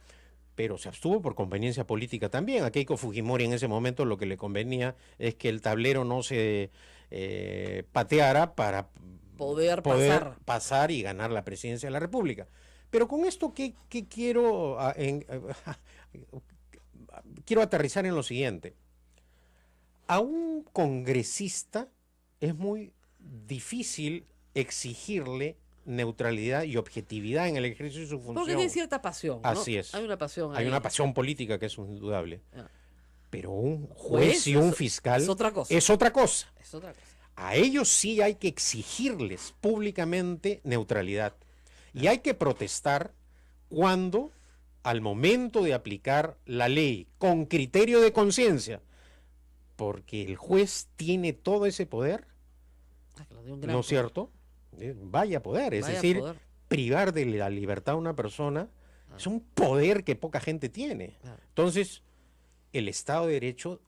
Pero se abstuvo por conveniencia política también. A Keiko Fujimori en ese momento lo que le convenía es que el tablero no se pateara para poder pasar y ganar la presidencia de la República. Pero con esto, ¿qué quiero, quiero aterrizar en lo siguiente? A un congresista es muy difícil exigirle neutralidad y objetividad en el ejercicio de su función. Porque tiene cierta pasión, ¿no? Así es. Hay una pasión Hay ahí. una pasión política que es indudable. Ah. Pero un juez y un fiscal es otra cosa. es otra cosa. Es otra cosa. A ellos sí hay que exigirles públicamente neutralidad. Y hay que protestar cuando, al momento de aplicar la ley con criterio de conciencia, porque el juez tiene todo ese poder, ¿no es cierto? Vaya poder, es decir, privar de la libertad a una persona es un poder que poca gente tiene. Entonces, el Estado de Derecho,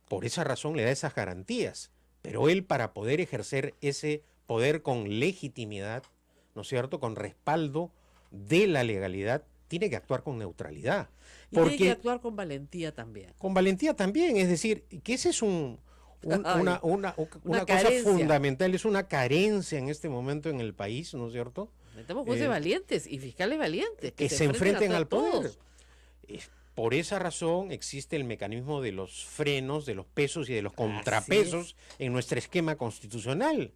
por esa razón, le da esas garantías, pero él, para poder ejercer ese poder con legitimidad, ¿no es cierto?, con respaldo de la legalidad, tiene que actuar con neutralidad. Y tiene que actuar con valentía también. Con valentía también, es decir, que ese es una cosa fundamental, es una carencia en este momento en el país, ¿no es cierto? Necesitamos jueces valientes y fiscales valientes. Que se enfrenten al poder. Por esa razón existe el mecanismo de los frenos, de los pesos y de los contrapesos en nuestro esquema constitucional.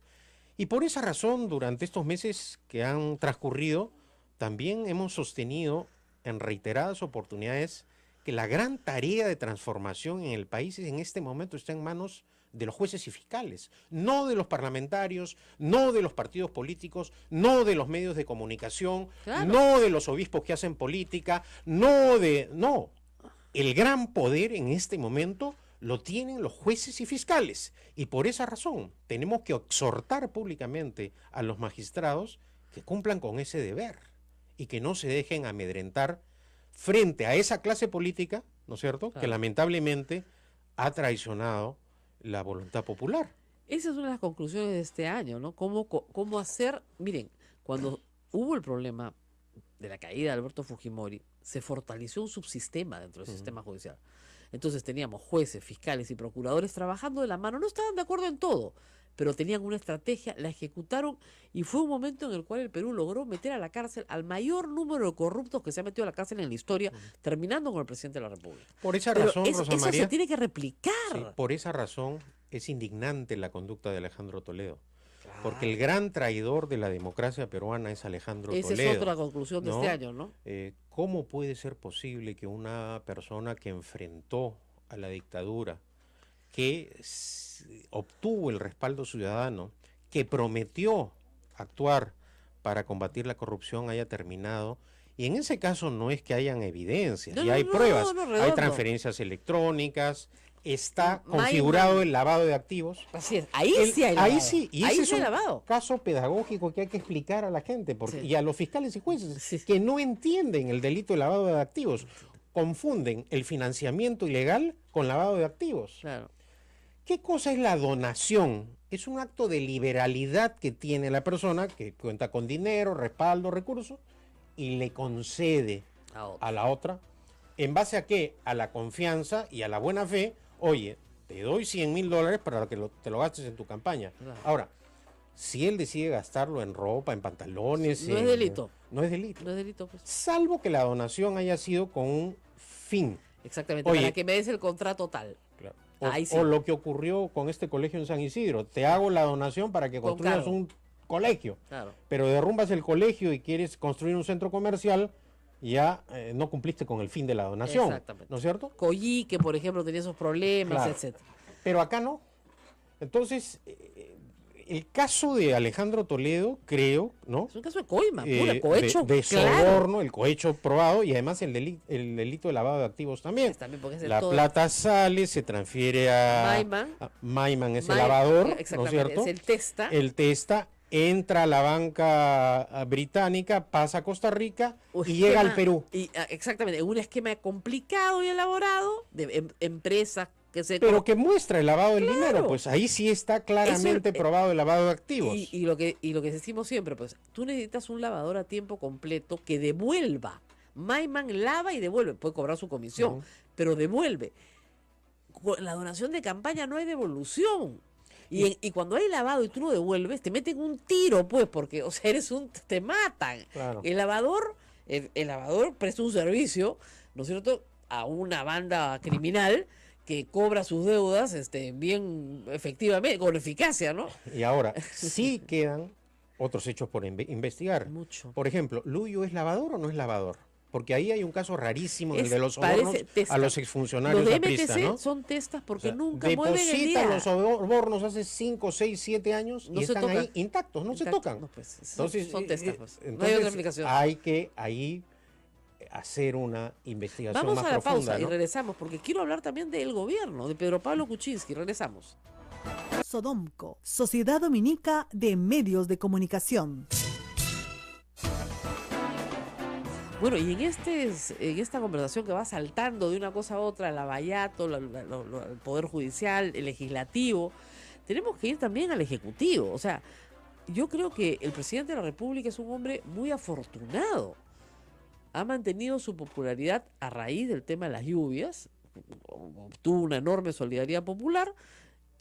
Y por esa razón, durante estos meses que han transcurrido, también hemos sostenido en reiteradas oportunidades que la gran tarea de transformación en el país en este momento está en manos de los jueces y fiscales, no de los parlamentarios, no de los partidos políticos, no de los medios de comunicación, no de los obispos que hacen política, no. El gran poder en este momento lo tienen los jueces y fiscales. Y por esa razón tenemos que exhortar públicamente a los magistrados que cumplan con ese deber y que no se dejen amedrentar frente a esa clase política, ¿no es cierto?, que lamentablemente ha traicionado la voluntad popular. Esa es una de las conclusiones de este año, ¿no? Cómo hacer, miren, cuando hubo el problema de la caída de Alberto Fujimori, se fortaleció un subsistema dentro del sistema judicial. Entonces teníamos jueces, fiscales y procuradores trabajando de la mano, no estaban de acuerdo en todo, pero tenían una estrategia, la ejecutaron y fue un momento en el cual el Perú logró meter a la cárcel al mayor número de corruptos que se ha metido a la cárcel en la historia, terminando con el presidente de la República. Por esa razón, Rosa María, eso se tiene que replicar. Sí, por esa razón es indignante la conducta de Alejandro Toledo. Porque el gran traidor de la democracia peruana es Alejandro Toledo. Esa es otra conclusión de este año, ¿no? ¿Cómo puede ser posible que una persona que enfrentó a la dictadura, que obtuvo el respaldo ciudadano, que prometió actuar para combatir la corrupción, haya terminado? Y en ese caso no es que hayan evidencias, y hay pruebas, hay transferencias electrónicas, está configurado el lavado de activos. Así es, ahí sí hay lavado. Ahí sí, y ahí ese sí es un lavado. caso pedagógico que hay que explicar a la gente y a los fiscales y jueces que no entienden el delito de lavado de activos. Confunden el financiamiento ilegal con lavado de activos. Claro. ¿Qué cosa es la donación? Es un acto de liberalidad que tiene la persona que cuenta con dinero, respaldo, recursos y le concede a la otra. ¿En base a qué? A la confianza y a la buena fe. Oye, te doy $100,000 para que te lo gastes en tu campaña. Claro. Ahora, si él decide gastarlo en ropa, en pantalones... No es delito. No es delito. No es delito, pues. Salvo que la donación haya sido con un fin. Exactamente, para que me des el contrato tal. Claro. O lo que ocurrió con este colegio en San Isidro. Te hago la donación para que construyas un colegio. Claro. Pero derrumbas el colegio y quieres construir un centro comercial... ya no cumpliste con el fin de la donación. Exactamente. ¿No es cierto? Coyique, por ejemplo, tenía esos problemas, etcétera. Pero acá no. Entonces, el caso de Alejandro Toledo, creo, ¿no? Es un caso de coima, pura, cohecho. De soborno, el cohecho probado y además el delito de lavado de activos también. Porque la plata sale, se transfiere a Maiman es el lavador, ¿no es cierto? Es el testa. El testa. Entra a la banca británica, pasa a Costa Rica y llega al Perú. Exactamente, un esquema complicado y elaborado de empresas que se... Pero que muestra el lavado del dinero, pues ahí sí está claramente probado el lavado de activos. Y lo que decimos siempre, pues tú necesitas un lavador a tiempo completo que devuelva. Maiman lava y devuelve, puede cobrar su comisión, pero devuelve. Con la donación de campaña no hay devolución. Y cuando hay lavado y tú lo devuelves, te meten un tiro, pues, porque, o sea, te matan. Claro. El lavador presta un servicio, ¿no es cierto?, a una banda criminal que cobra sus deudas bien efectivamente, con eficacia, ¿no? Y ahora, sí quedan otros hechos por investigar. Mucho. Por ejemplo, ¿Luyo es lavador o no es lavador? Porque ahí hay un caso rarísimo, el de los Parece sobornos testa. a los exfuncionarios Los de apristas, MTC ¿no? son testas porque O sea, nunca mueven el depositan día. los sobornos hace 5, 6, 7 años No y se están tocan. ahí intactos, no se Intacto. tocan. No, pues, Entonces, son testas, pues. No hay entonces, otra explicación. hay que ahí hacer una investigación Vamos más a la profunda, pausa y ¿no? regresamos, porque quiero hablar también del gobierno, de Pedro Pablo Kuczynski. Regresamos. Sodomco, Sociedad Dominica de Medios de Comunicación. Bueno, y en esta conversación que va saltando de una cosa a otra, el Lavallato, el Poder Judicial, el Legislativo, tenemos que ir también al Ejecutivo. O sea, yo creo que el presidente de la República es un hombre muy afortunado. Ha mantenido su popularidad a raíz del tema de las lluvias, obtuvo una enorme solidaridad popular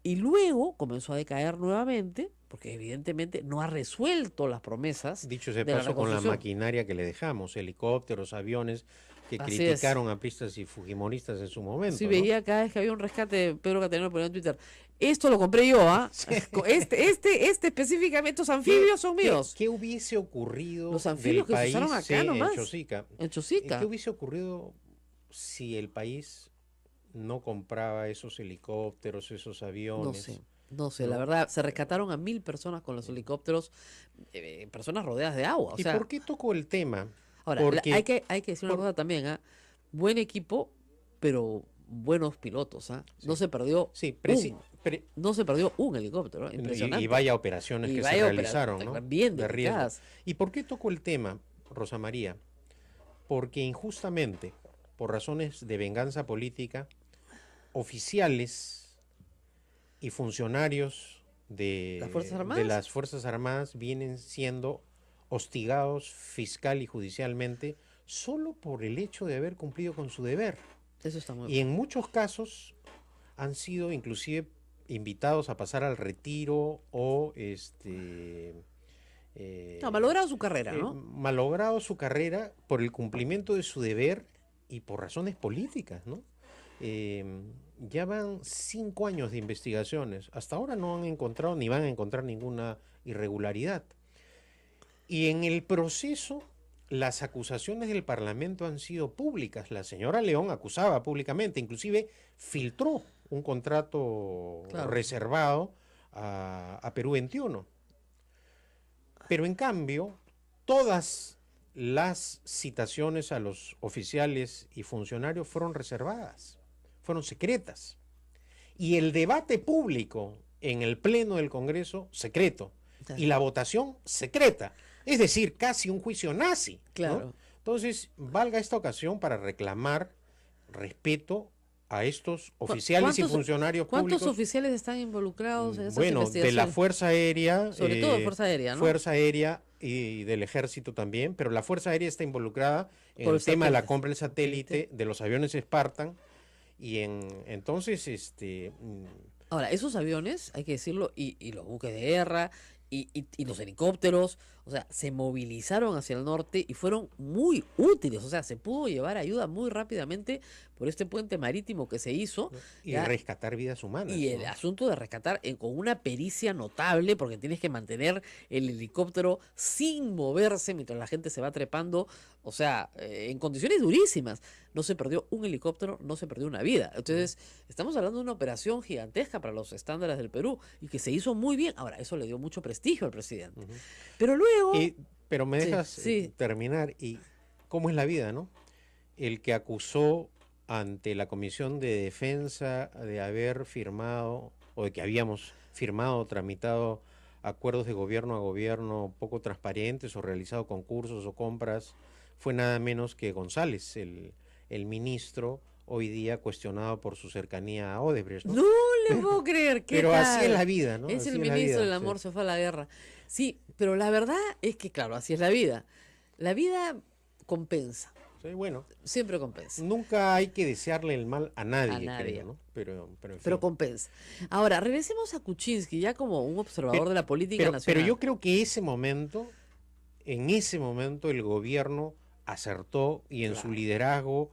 y luego comenzó a decaer nuevamente, porque evidentemente no ha resuelto las promesas. Dicho ese de la paso, con la reconstrucción. maquinaria que le dejamos, helicópteros, aviones, que Así criticaron a pristas y fujimoristas en su momento. Sí, ¿no? veía cada vez que había un rescate, Pedro Catanero ponía en Twitter. Esto lo compré yo, ¿ah? Este específicamente, estos anfibios son míos. ¿Qué hubiese ocurrido Los anfibios del que se país, usaron acá nomás. en Chosica? En Chosica. ¿Qué hubiese ocurrido si el país no compraba esos helicópteros, esos aviones? No sé, la verdad, se rescataron a 1.000 personas con los helicópteros, personas rodeadas de agua. O ¿Y sea, por qué tocó el tema? ahora, Porque hay que decir una cosa también, ¿ah? Buen equipo, pero buenos pilotos, ¿ah? No se perdió sí, no se perdió un helicóptero, ¿eh? Impresionante. y vaya operaciones Y que vaya se operaciones, realizaron, ¿no? bien de riesgo. dedicadas. ¿Y por qué tocó el tema, Rosa María? Porque injustamente, por razones de venganza política, oficiales y funcionarios de las Fuerzas Armadas vienen siendo hostigados fiscal y judicialmente solo por el hecho de haber cumplido con su deber. Eso está muy Y en muchos casos han sido inclusive invitados a pasar al retiro o malogrado su carrera, ¿no? malogrado su carrera por el cumplimiento de su deber y por razones políticas, ¿no? Ya van 5 años de investigaciones. Hasta ahora no han encontrado ni van a encontrar ninguna irregularidad. Y en el proceso, las acusaciones del Parlamento han sido públicas. La señora León acusaba públicamente, inclusive filtró un contrato reservado a Perú 21. Pero en cambio, todas las citaciones a los oficiales y funcionarios fueron reservadas, fueron secretas. Y el debate público en el Pleno del Congreso, secreto. Y la votación, secreta. Es decir, casi un juicio nazi. Claro. ¿no? Entonces, valga esta ocasión para reclamar respeto a estos oficiales y funcionarios públicos. ¿Cuántos oficiales están involucrados en esas Bueno, investigaciones? de la Fuerza Aérea. Sobre todo de Fuerza Aérea, ¿no? Fuerza Aérea y del Ejército también, pero la Fuerza Aérea está involucrada en Por el tema de la satélite. compra del satélite, de los aviones Spartan, y entonces, Ahora, esos aviones, hay que decirlo, y los buques de guerra, y los helicópteros, o sea, se movilizaron hacia el norte y fueron muy útiles, o sea, se pudo llevar ayuda muy rápidamente por este puente marítimo que se hizo. y ¿ya? rescatar vidas humanas. Y el ¿no? asunto de rescatar con una pericia notable, porque tienes que mantener el helicóptero sin moverse mientras la gente se va trepando, o sea, en condiciones durísimas. No se perdió un helicóptero, no se perdió una vida. Entonces, estamos hablando de una operación gigantesca para los estándares del Perú y que se hizo muy bien. Ahora, eso le dio mucho prestigio al presidente. Pero luego... Pero me Sí, dejas sí. terminar, y cómo es la vida, ¿no? El que acusó ante la Comisión de Defensa de haber firmado, o de que habíamos firmado o tramitado acuerdos de gobierno a gobierno poco transparentes, o realizado concursos o compras, fue nada menos que González, el ministro, hoy día cuestionado por su cercanía a Odebrecht, ¿no? No le puedo creer que. Pero así es la vida, ¿no? Es Así el es la ministro vida, del amor, sí. se fue a la guerra. Sí, pero la verdad es que, claro, así es la vida. La vida compensa. Sí, bueno, siempre compensa. nunca hay que desearle el mal a nadie, A nadie. creo, ¿no? Pero en Pero fin. compensa. Ahora, regresemos a Kuczynski, ya como un observador de la política pero nacional. yo creo que en ese momento el gobierno acertó y en Claro. su liderazgo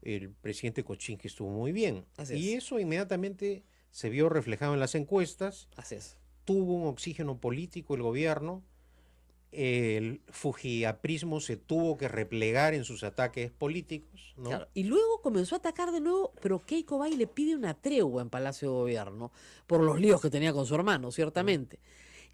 el presidente Kuczynski estuvo muy bien. Así Y es. eso inmediatamente se vio reflejado en las encuestas, Así es. tuvo un oxígeno político el gobierno, el fujiaprismo se tuvo que replegar en sus ataques políticos, ¿no? Claro, y luego comenzó a atacar de nuevo, pero Keiko Bay le pide una tregua en Palacio de Gobierno por los líos que tenía con su hermano, ciertamente.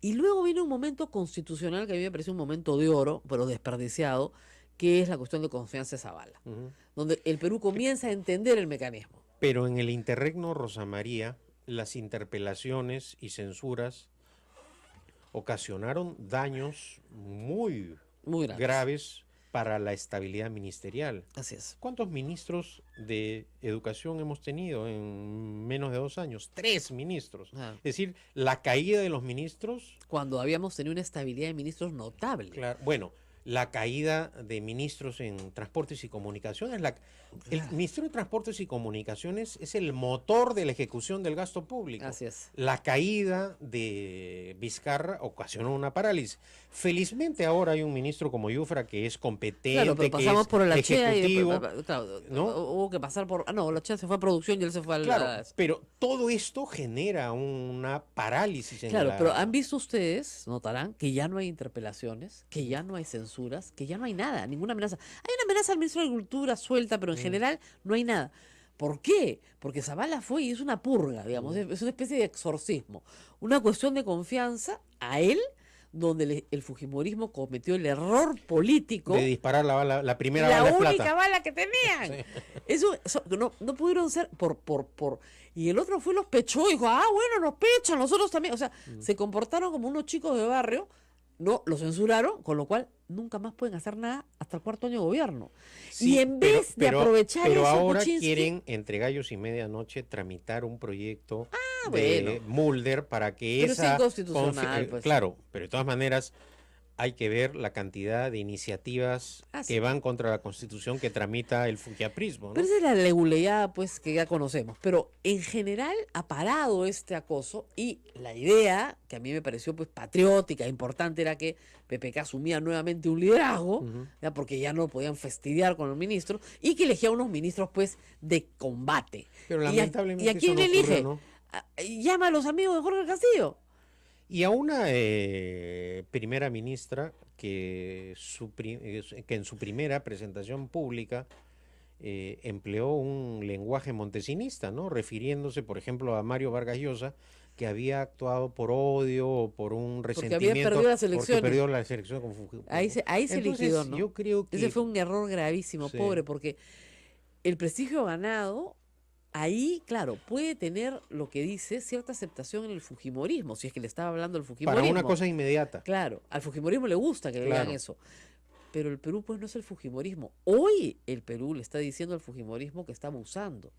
Y luego viene un momento constitucional que a mí me parece un momento de oro, pero desperdiciado, que es la cuestión de confianza de Zavala, Ujú. donde el Perú comienza a entender el mecanismo. Pero en el interregno Rosa María, las interpelaciones y censuras ocasionaron daños muy Muy graves. graves para la estabilidad ministerial. Así es. ¿Cuántos ministros de educación hemos tenido en menos de 2 años? 3 ministros. Ah. Es decir, la caída de los ministros, Cuando habíamos tenido una estabilidad de ministros notable. claro, bueno, la caída de ministros en transportes y comunicaciones. El Ministerio de Transportes y Comunicaciones es el motor de la ejecución del gasto público. Así es. La caída de Vizcarra ocasionó una parálisis. Felizmente ahora hay un ministro como Yufra que es competente, Claro, pero que pasamos es por el Achea y ejecutivo. claro, ¿no? hubo que pasar por... Ah, no, el Achea se fue a producción y él se fue al... Claro, pero todo esto genera una parálisis en Claro, la... pero han visto ustedes, notarán, que ya no hay interpelaciones, que ya no hay censuras, que ya no hay nada, ninguna amenaza. Hay una amenaza al ministro de Agricultura suelta, pero en general no hay nada. ¿Por qué? Porque Zavala fue y es una purga, digamos, es una especie de exorcismo. Una cuestión de confianza a él, donde el fujimorismo cometió el error político. de disparar la primera La bala de única plata. bala que tenían. Eso no pudieron ser y el otro fue y los pechó y dijo, bueno, nos pechan, nosotros también. O sea, se comportaron como unos chicos de barrio, no, lo censuraron, con lo cual nunca más pueden hacer nada hasta el cuarto año de gobierno. Sí, y en vez de aprovechar pero eso, ahora Kuczynski- quieren entre gallos y medianoche tramitar un proyecto de bueno. Mulder para que Pero es esa inconstitucional, pues. claro, pero de todas maneras hay que ver la cantidad de iniciativas Sí. que van contra la Constitución que tramita el fujiaprismo, ¿no? Pero esa es la leguleyada, pues, que ya conocemos. Pero en general ha parado este acoso y la idea, que a mí me pareció pues patriótica, importante, era que PPK asumía nuevamente un liderazgo, ya, porque ya no podían fastidiar con los ministros, y que elegía unos ministros pues de combate. Pero ¿Y lamentablemente ¿Y a eso quién no ocurrió, elige? ¿no? Llama a los amigos de Jorge Castillo. Y a una primera ministra que en su primera presentación pública empleó un lenguaje montesinista, ¿no? Refiriéndose, por ejemplo, a Mario Vargas Llosa, que había actuado por odio o por un resentimiento. había perdido las porque elecciones. perdió la elección con Ahí se Entonces, liquidó, ¿no? Yo creo que Ese fue un error gravísimo, Sí. pobre, porque el prestigio ganado, ahí, claro, puede tener lo que dice cierta aceptación en el fujimorismo, si es que le estaba hablando del para fujimorismo. una cosa inmediata. Claro, al fujimorismo le gusta que le Claro. digan eso. Pero el Perú, pues, no es el fujimorismo. Hoy el Perú le está diciendo al fujimorismo que está abusando.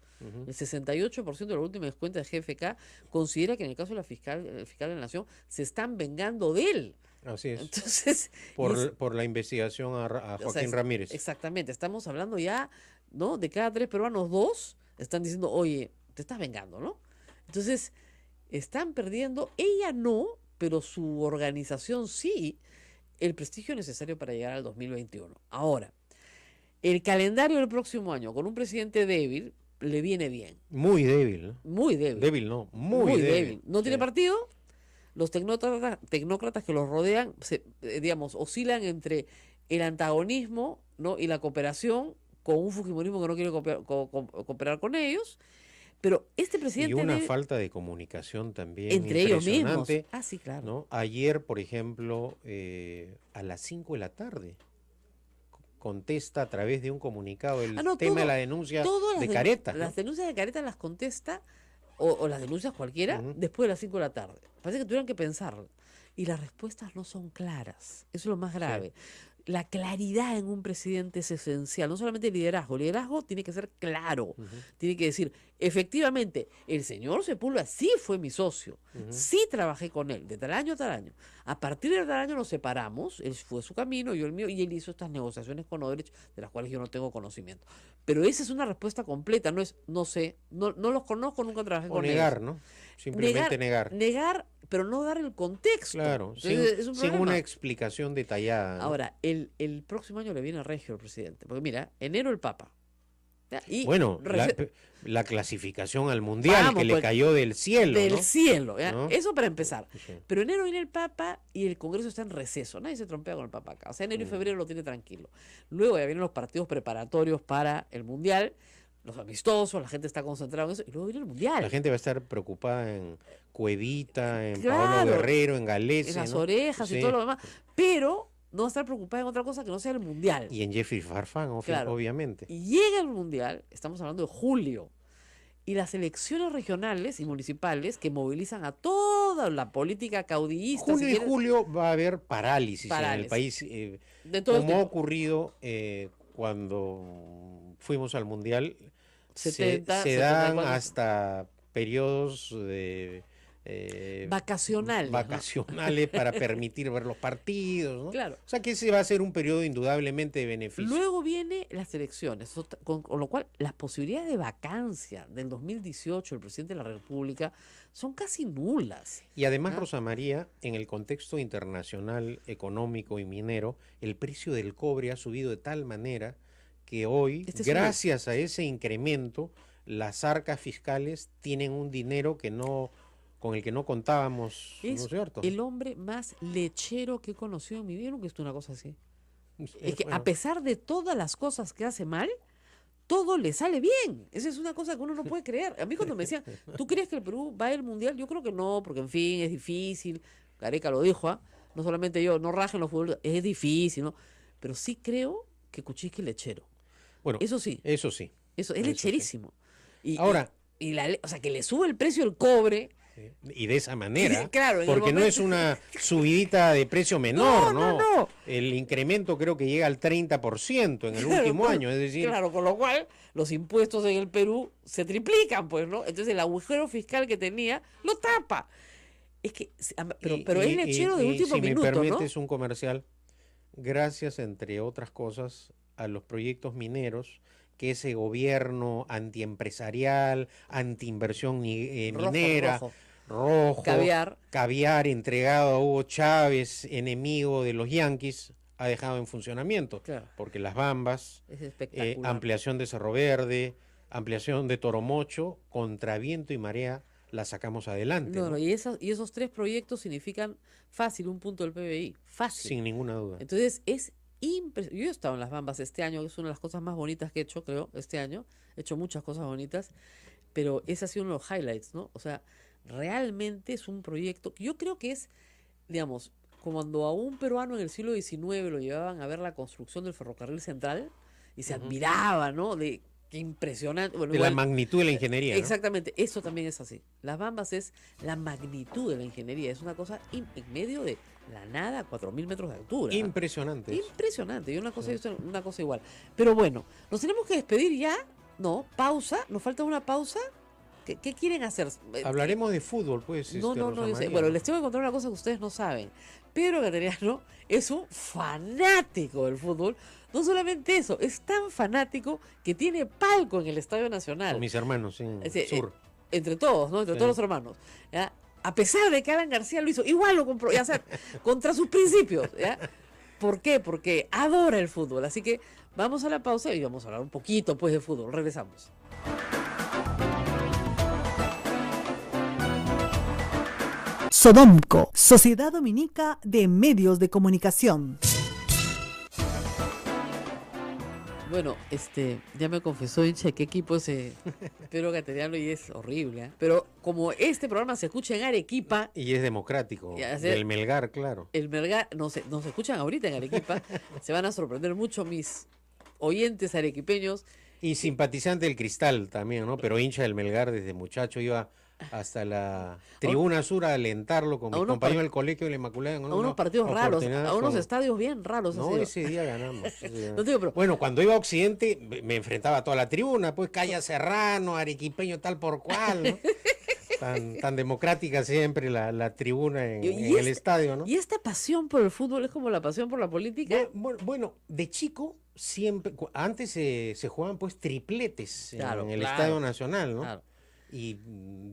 El 68% de la última cuenta de GFK considera que en el caso de el fiscal de la Nación se están vengando de él. Así es. Entonces, Por la investigación a o sea, Joaquín Ramírez. Exactamente, estamos hablando ya, ¿no? De cada 3 peruanos, 2 están diciendo, oye, te estás vengando, ¿no? Entonces, están perdiendo, ella no, pero su organización sí, el prestigio necesario para llegar al 2021. Ahora, el calendario del próximo año, con un presidente débil, le viene bien. Muy débil, ¿no? Muy débil. Débil, no, muy débil. No tiene Sí. partido. Los tecnócratas que los rodean, digamos, oscilan entre el antagonismo, ¿no? Y la cooperación con un fujimorismo que no quiere cooperar con ellos. Pero este Y presidente una debe- falta de comunicación también entre ellos mismos. impresionante, Sí, claro. ¿no? Ayer, por ejemplo, a las 5 de la tarde, contesta a través de un comunicado el tema todo- de la denuncia todas de las Careta, ¿no? Las denuncias de Careta las contesta, o las denuncias cualquiera, Ujú. después de las 5 de la tarde. Parece que tuvieran que pensar. Y las respuestas no son claras. Eso es lo más grave. la claridad en un presidente es esencial, no solamente el liderazgo tiene que ser claro, tiene que decir, efectivamente, el señor Sepúlveda sí fue mi socio, sí trabajé con él, de tal año a tal año. A partir de tal año nos separamos, él fue su camino, yo el mío, y él hizo estas negociaciones con Odebrecht, de las cuales yo no tengo conocimiento. Pero esa es una respuesta completa, no es, no sé, no los conozco, nunca trabajé O con negar, ellos. ¿no? Simplemente negar. Negar, pero no dar el contexto. Claro, Entonces, es un sin problema. una explicación detallada, ¿no? Ahora, el próximo año le viene a Regio el presidente, porque mira, enero el Papa. ¿Ya? Y Bueno, la clasificación al mundial Vamos, que le pues, cayó del cielo, del ¿no? cielo, ¿ya? ¿No? Eso para empezar. Sí. Pero enero viene el Papa y el Congreso está en receso. Nadie se trompea con el Papa acá. O sea, enero y febrero lo tiene tranquilo. Luego ya vienen los partidos preparatorios para el mundial, los amistosos, la gente está concentrada en eso, y luego viene el mundial. La gente va a estar preocupada en Cuevita, en Claro, Paolo Guerrero, en Galese, en las ¿no? orejas y Sí. todo lo demás. Pero no va a estar preocupada en otra cosa que no sea el mundial. Y en Jeffrey Farfán, Claro. obviamente. Y llega el mundial, estamos hablando de julio, y las elecciones regionales y municipales que movilizan a toda la política caudillista. Junio si y quieres, julio va a haber parálisis en el Parálisis. país, de todo el como ha tiempo. ocurrido cuando fuimos al mundial. 70, se dan 74. hasta periodos Vacacionales, ¿no? vacacionales para permitir ver los partidos, ¿no? Claro. O sea que ese va a ser un periodo indudablemente de beneficio. Luego viene las elecciones, con lo cual las posibilidades de vacancia del 2018 el presidente de la República son casi nulas. Y además, ¿Ah? Rosa María, en el contexto internacional, económico y minero, el precio del cobre ha subido de tal manera que hoy, Este es gracias a ese incremento, las arcas fiscales tienen un dinero con el que no contábamos, ¿no es Es cierto? el hombre más lechero que he conocido en mi vida. ¿Nunca he visto una cosa así? Es que Bueno, a pesar de todas las cosas que hace mal, todo le sale bien. Esa es una cosa que uno no puede creer. A mí cuando me decían, ¿tú crees que el Perú va al mundial? Yo creo que no, porque en fin, es difícil. Gareca lo dijo, ¿ah? No solamente yo, no rajen los futbolistas, es difícil, ¿no? Pero sí creo que Kuczynski es lechero. bueno, Eso sí, eso sí. eso es eso sí. lecherísimo. Y, Ahora- o sea, que le sube el precio del cobre. Y de esa manera, Claro, en el porque no momento- es una subidita de precio menor, No, ¿no? no. El incremento creo que llega al 30% en el Claro, último pues, año, es decir, Claro, con lo cual los impuestos en el Perú se triplican, pues, ¿no? Entonces el agujero fiscal que tenía lo tapa. Es que, pero es lechero de último si minuto, me ¿no? permites un comercial, gracias, entre otras cosas, a los proyectos mineros, que ese gobierno antiempresarial, antiinversión Rojo, minera, rojo. rojo, Caviar. entregado a Hugo Chávez, enemigo de los yanquis, ha dejado en funcionamiento, Claro. porque las Bambas, Es espectacular. ampliación de Cerro Verde, ampliación de Toromocho, contra viento y marea, la sacamos adelante, No, ¿no? no, y esos tres proyectos significan fácil un punto del PBI. Fácil. Sin ninguna duda. Entonces es impresionante. Yo he estado en las Bambas este año, que es una de las cosas más bonitas que he hecho, creo, este año. He hecho muchas cosas bonitas, pero ese ha sido uno de los highlights, ¿no? O sea, realmente es un proyecto que yo creo que es, digamos, como cuando a un peruano en el siglo XIX lo llevaban a ver la construcción del ferrocarril central y se admiraba, ¿no? De qué impresionante. Bueno, De la igual- magnitud de la ingeniería, ¿no? Exactamente, eso también es así. Las Bambas es la magnitud de la ingeniería, es una cosa en medio de la nada, a 4.000 metros de altura. Impresionante. eso. Impresionante, y una cosa igual. Pero bueno, nos tenemos que despedir ya. No, pausa, nos falta una pausa. ¿Qué quieren hacer? Hablaremos de fútbol, pues. No, Rosa yo sé. María, Bueno, ¿no? les tengo que contar una cosa que ustedes no saben. Pedro Cateriano es un fanático del fútbol. No solamente eso, es tan fanático que tiene palco en el Estadio Nacional. Con mis hermanos en Es decir, Sur. Entre todos, ¿no? Entre Sí. todos los hermanos. ¿Ya? A pesar de que Alan García lo hizo, igual lo compró, ya sea, contra sus principios. ¿Ya? ¿Por qué? Porque adora el fútbol. Así que vamos a la pausa y vamos a hablar un poquito pues de fútbol. Regresamos. Sodomco, Sociedad Dominica de Medios de Comunicación. Bueno, ya me confesó hincha de qué equipo es Pedro Cateriano y es horrible. ¿Eh? Pero como este programa se escucha en Arequipa, Y es democrático. Ya sé. Del Melgar, claro. el Melgar, nos escuchan ahorita en Arequipa, se van a sorprender mucho mis oyentes arequipeños. Y simpatizante del Cristal también, ¿no? Pero hincha del Melgar desde muchacho, iba hasta la tribuna sur a alentarlo con a mis unos compañeros par- del colegio de la Inmaculada. a unos partidos raros, a unos estadios bien raros. No, así. ese día ganamos. ese día. No te digo, pero- Bueno, cuando iba a Occidente me enfrentaba a toda la tribuna, pues Calla Serrano, arequipeño tal por cual, ¿no? Tan democrática siempre la tribuna en el estadio, ¿no? Y esta pasión por el fútbol es como la pasión por la política. Bueno, de chico siempre, antes se jugaban pues tripletes Claro, en el claro, Estadio Nacional, ¿no? claro. Y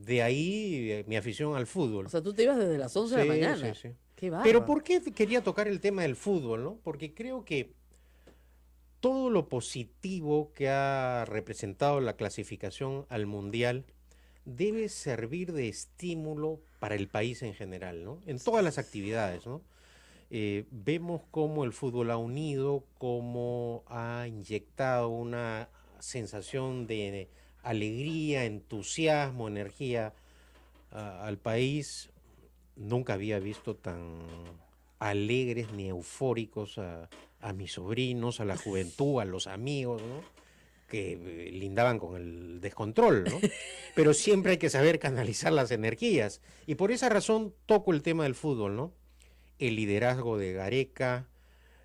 de ahí mi afición al fútbol. O sea, tú te ibas desde las 11 de la mañana. Sí. Qué bárbaro. Pero ¿por qué quería tocar el tema del fútbol, no? Porque creo que todo lo positivo que ha representado la clasificación al Mundial debe servir de estímulo para el país en general, ¿no? En todas las actividades, ¿no? Vemos cómo el fútbol ha unido, cómo ha inyectado una sensación de alegría, entusiasmo, energía al país. Nunca había visto tan alegres ni eufóricos a mis sobrinos, a la juventud, a los amigos, ¿no? Que lindaban con el descontrol, ¿no? Pero siempre hay que saber canalizar las energías. Y por esa razón toco el tema del fútbol, ¿no? El liderazgo de Gareca,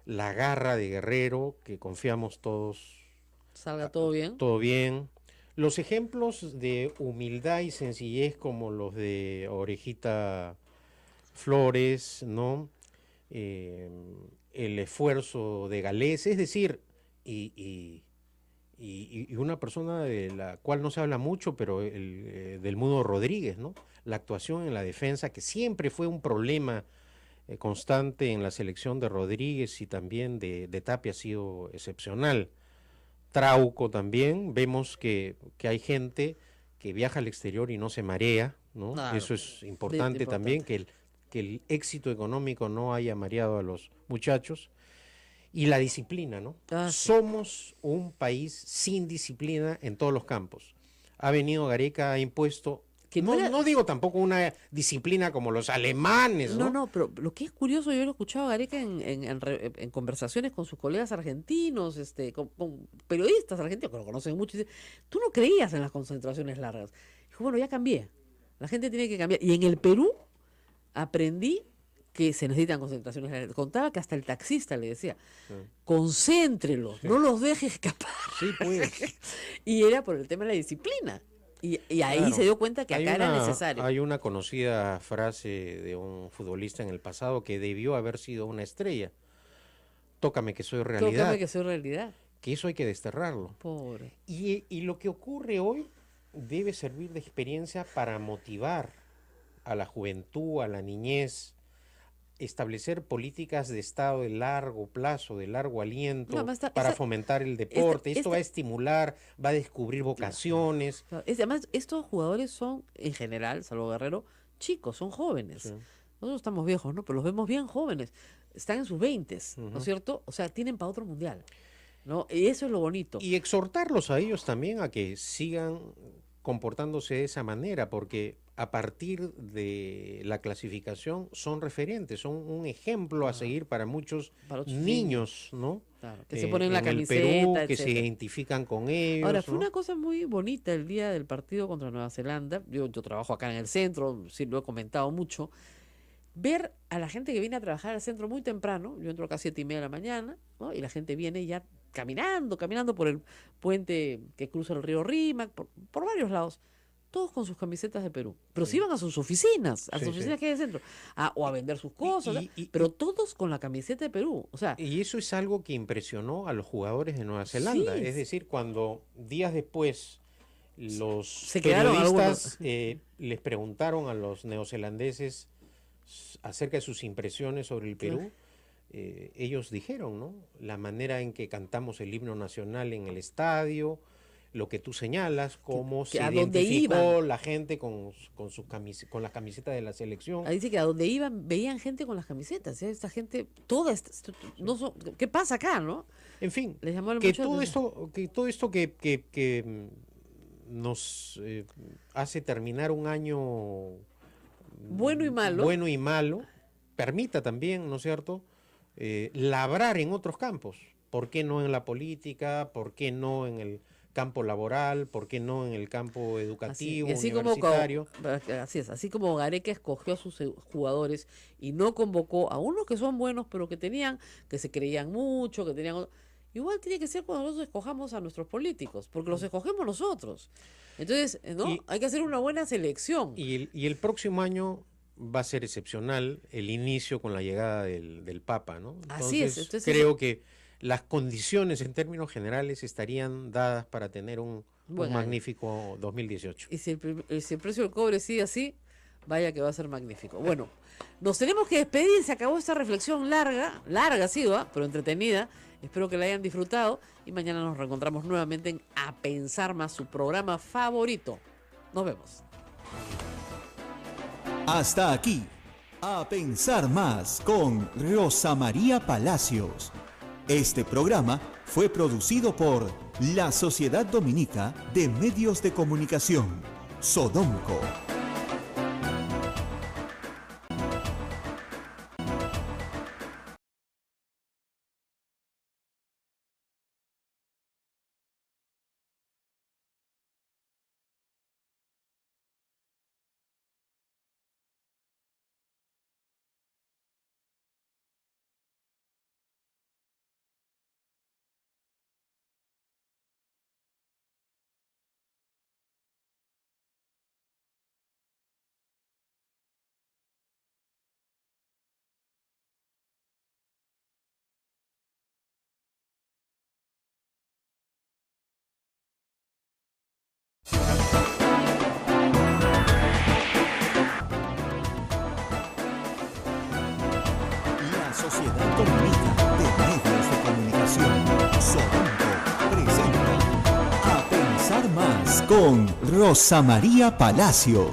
la garra de Guerrero, que confiamos todos. Salga todo bien. Todo bien. Los ejemplos de humildad y sencillez como los de Orejita Flores, ¿no? El esfuerzo de Galés, es decir, y una persona de la cual no se habla mucho, pero del Mudo Rodríguez, ¿no? La actuación en la defensa, que siempre fue un problema constante en la selección de Rodríguez y también de Tapia, ha sido excepcional. Trauco también, vemos que hay gente que viaja al exterior y no se marea, ¿no? Claro, eso es importante también, que el éxito económico no haya mareado a los muchachos. Y la disciplina, ¿no? Sí. Somos un país sin disciplina en todos los campos. Ha venido Gareca, ha impuesto, no digo tampoco una disciplina como los alemanes, ¿no? No, pero lo que es curioso, yo lo he escuchado a Gareca en conversaciones con sus colegas argentinos, con periodistas argentinos que lo conocen mucho, y dice, tú no creías en las concentraciones largas. Dijo, bueno, ya cambié, la gente tiene que cambiar. Y en el Perú aprendí que se necesitan concentraciones largas. Contaba que hasta el taxista le decía, concéntrelos, no los dejes escapar. Sí, pues. Y era por el tema de la disciplina. Y ahí Claro. se dio cuenta que acá era necesario. Hay una conocida frase de un futbolista en el pasado que debió haber sido una estrella. Tócame que soy realidad. Tócame que soy realidad. Que eso hay que desterrarlo. Pobre. Y lo que ocurre hoy debe servir de experiencia para motivar a la juventud, a la niñez, establecer políticas de Estado de largo plazo, de largo aliento, para fomentar el deporte. Esto va a estimular, va a descubrir vocaciones. Claro. Además, estos jugadores son, en general, salvo Guerrero, chicos, son jóvenes. Sí. Nosotros estamos viejos, ¿no? Pero los vemos bien jóvenes. Están en sus 20s, ¿no es cierto? O sea, tienen para otro mundial, ¿no? Y eso es lo bonito. Y exhortarlos a ellos también a que sigan comportándose de esa manera, porque a partir de la clasificación son referentes, son un ejemplo a seguir para muchos niños, ¿no? Claro, que se ponen la camiseta, el Perú, que etcétera. se identifican con ellos. Ahora, fue ¿no? una cosa muy bonita el día del partido contra Nueva Zelanda. Yo trabajo acá en el centro, sí lo he comentado mucho. Ver a la gente que viene a trabajar al centro muy temprano, yo entro acá a 7:30 de la mañana, ¿no? Y la gente viene ya caminando por el puente que cruza el río Rímac, por varios lados, todos con sus camisetas de Perú. Pero sí iban a sus oficinas, que hay en el centro, o a vender sus cosas, pero todos con la camiseta de Perú. O sea, y eso es algo que impresionó a los jugadores de Nueva Zelanda. Sí. Es decir, cuando días después los quedaron periodistas les preguntaron a los neozelandeses acerca de sus impresiones sobre el Perú, ellos dijeron, ¿no? La manera en que cantamos el himno nacional en el estadio, lo que tú señalas, cómo se identificó la gente con las camisetas de la selección. Ahí dice que a donde iban veían gente con las camisetas, ¿eh? Esta gente, toda ¿qué pasa acá, no? En fin, les llamó que todo esto que nos hace terminar un año bueno y malo, permita también, ¿no es cierto?, labrar en otros campos. ¿Por qué no en la política? ¿Por qué no en el campo laboral, ¿por qué no en el campo educativo, así universitario? así como Gareca escogió a sus jugadores y no convocó a unos que son buenos, pero que se creían mucho, que tenían... Igual tiene que ser cuando nosotros escojamos a nuestros políticos, porque los escogemos nosotros. Entonces, ¿no? Hay que hacer una buena selección. Y el próximo año va a ser excepcional el inicio con la llegada del Papa, ¿no? Así es. Entonces, creo que las condiciones en términos generales estarían dadas para tener un magnífico 2018. Y si el precio del cobre sigue así, vaya que va a ser magnífico. Bueno, nos tenemos que despedir, se acabó esta reflexión larga ha sido, pero entretenida. Espero que la hayan disfrutado y mañana nos reencontramos nuevamente en A Pensar Más, su programa favorito. Nos vemos. Hasta aquí, A Pensar Más con Rosa María Palacios. Este programa fue producido por la Sociedad Dominica de Medios de Comunicación, Sodomco. La Sociedad Dominica de Medios de Comunicación, Sodomco, presenta A Pensar Más con Rosa María Palacios.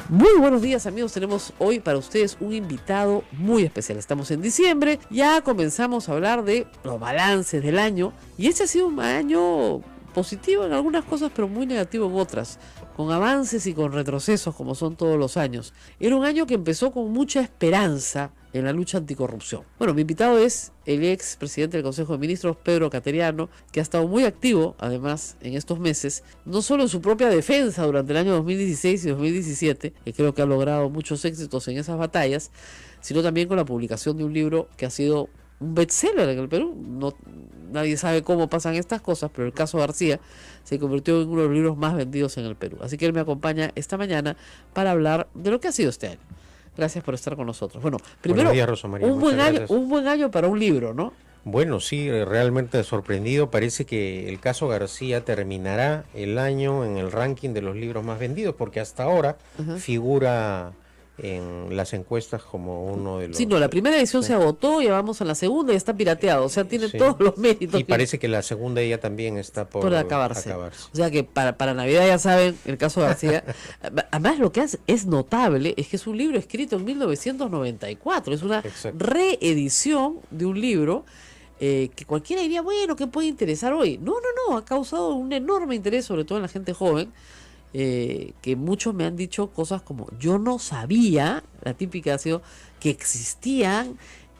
Muy buenos días, amigos. Tenemos hoy para ustedes un invitado muy especial. Estamos en diciembre, ya comenzamos a hablar de los balances del año y este ha sido un año positivo en algunas cosas, pero muy negativo en otras, con avances y con retrocesos como son todos los años. Era un año que empezó con mucha esperanza en la lucha anticorrupción. Bueno, mi invitado es el ex presidente del Consejo de Ministros, Pedro Cateriano, que ha estado muy activo, además, en estos meses, no solo en su propia defensa durante el año 2016 y 2017, que creo que ha logrado muchos éxitos en esas batallas, sino también con la publicación de un libro que ha sido un bestseller en el Perú. Nadie sabe cómo pasan estas cosas, pero el caso García se convirtió en uno de los libros más vendidos en el Perú. Así que él me acompaña esta mañana para hablar de lo que ha sido este año. Gracias por estar con nosotros. Bueno, primero, Buenos días, Rosa María. un buen año para un libro, ¿no? Bueno, sí, realmente sorprendido. Parece que el caso García terminará el año en el ranking de los libros más vendidos, porque hasta ahora figura en las encuestas como uno de los... Sí, no, la primera edición se agotó, ya vamos a la segunda y está pirateado, o sea, tiene todos los méritos. Y parece que la segunda ya también está por acabarse. O sea que para Navidad, ya saben, el caso García. Además, lo que es notable es que es un libro escrito en 1994, es una reedición de un libro que cualquiera diría, bueno, ¿qué puede interesar hoy? No, ha causado un enorme interés, sobre todo en la gente joven, que muchos me han dicho cosas como, yo no sabía, la típica ha sido, que existían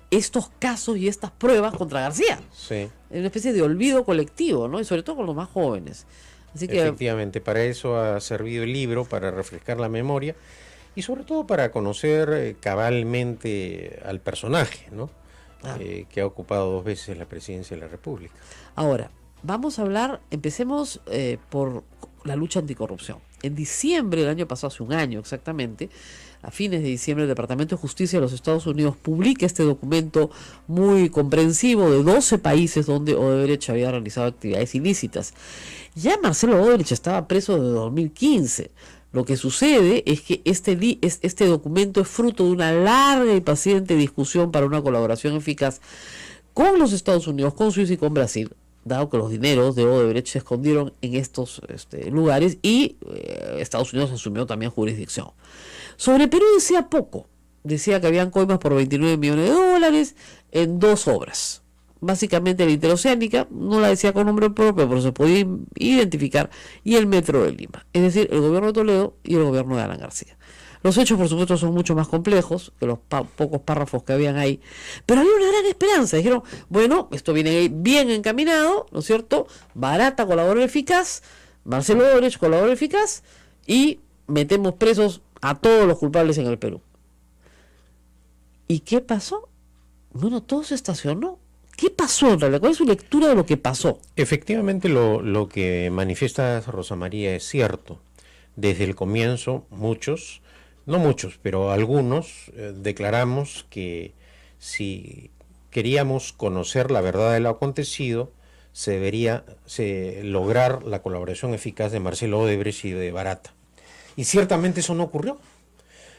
estos casos y estas pruebas contra García. Sí. Una especie de olvido colectivo, ¿no? Y sobre todo con los más jóvenes. Así que, efectivamente, para eso ha servido el libro, para refrescar la memoria y sobre todo para conocer cabalmente al personaje, ¿no? Que ha ocupado 2 veces la presidencia de la República. Ahora, vamos a hablar, empecemos por la lucha anticorrupción. En diciembre del año pasado, hace un año exactamente, a fines de diciembre, el Departamento de Justicia de los Estados Unidos publica este documento muy comprensivo de 12 países donde Odebrecht había realizado actividades ilícitas. Ya Marcelo Odebrecht estaba preso desde 2015. Lo que sucede es que este documento es fruto de una larga y paciente discusión para una colaboración eficaz con los Estados Unidos, con Suiza y con Brasil, dado que los dineros de Odebrecht se escondieron en estos lugares y Estados Unidos asumió también jurisdicción. Sobre Perú decía poco, decía que habían coimas por $29 millones en 2 obras. básicamente la Interoceánica, no la decía con nombre propio, pero se podía identificar, y el Metro de Lima, es decir, el gobierno de Toledo y el gobierno de Alan García. Los hechos, por supuesto, son mucho más complejos que los pocos párrafos que habían ahí, pero había una gran esperanza. Dijeron, bueno, esto viene bien encaminado, ¿no es cierto? Barata, colaborador eficaz, Marcelo Odebrecht, colaborador eficaz, y metemos presos a todos los culpables en el Perú. ¿Y qué pasó? Bueno, todo se estacionó. ¿Qué pasó en realidad? ¿Cuál es su lectura de lo que pasó? Efectivamente, lo que manifiesta Rosa María es cierto. Desde el comienzo, muchos, no muchos, pero algunos, declaramos que si queríamos conocer la verdad de lo acontecido, se debería lograr la colaboración eficaz de Marcelo Odebrecht y de Barata. Y ciertamente eso no ocurrió,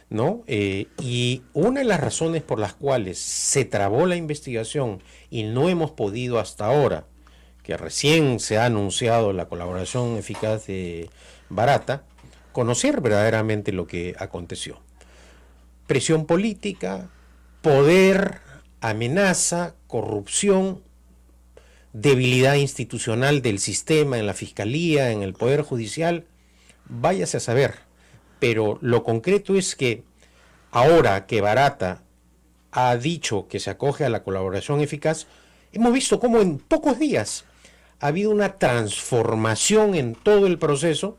¿no? Y una de las razones por las cuales se trabó la investigación y no hemos podido hasta ahora, que recién se ha anunciado la colaboración eficaz de Barata, conocer verdaderamente lo que aconteció. Presión política, poder, amenaza, corrupción, debilidad institucional del sistema en la Fiscalía, en el Poder Judicial, váyase a saber. Pero lo concreto es que ahora que Barata ha dicho que se acoge a la colaboración eficaz, hemos visto cómo en pocos días ha habido una transformación en todo el proceso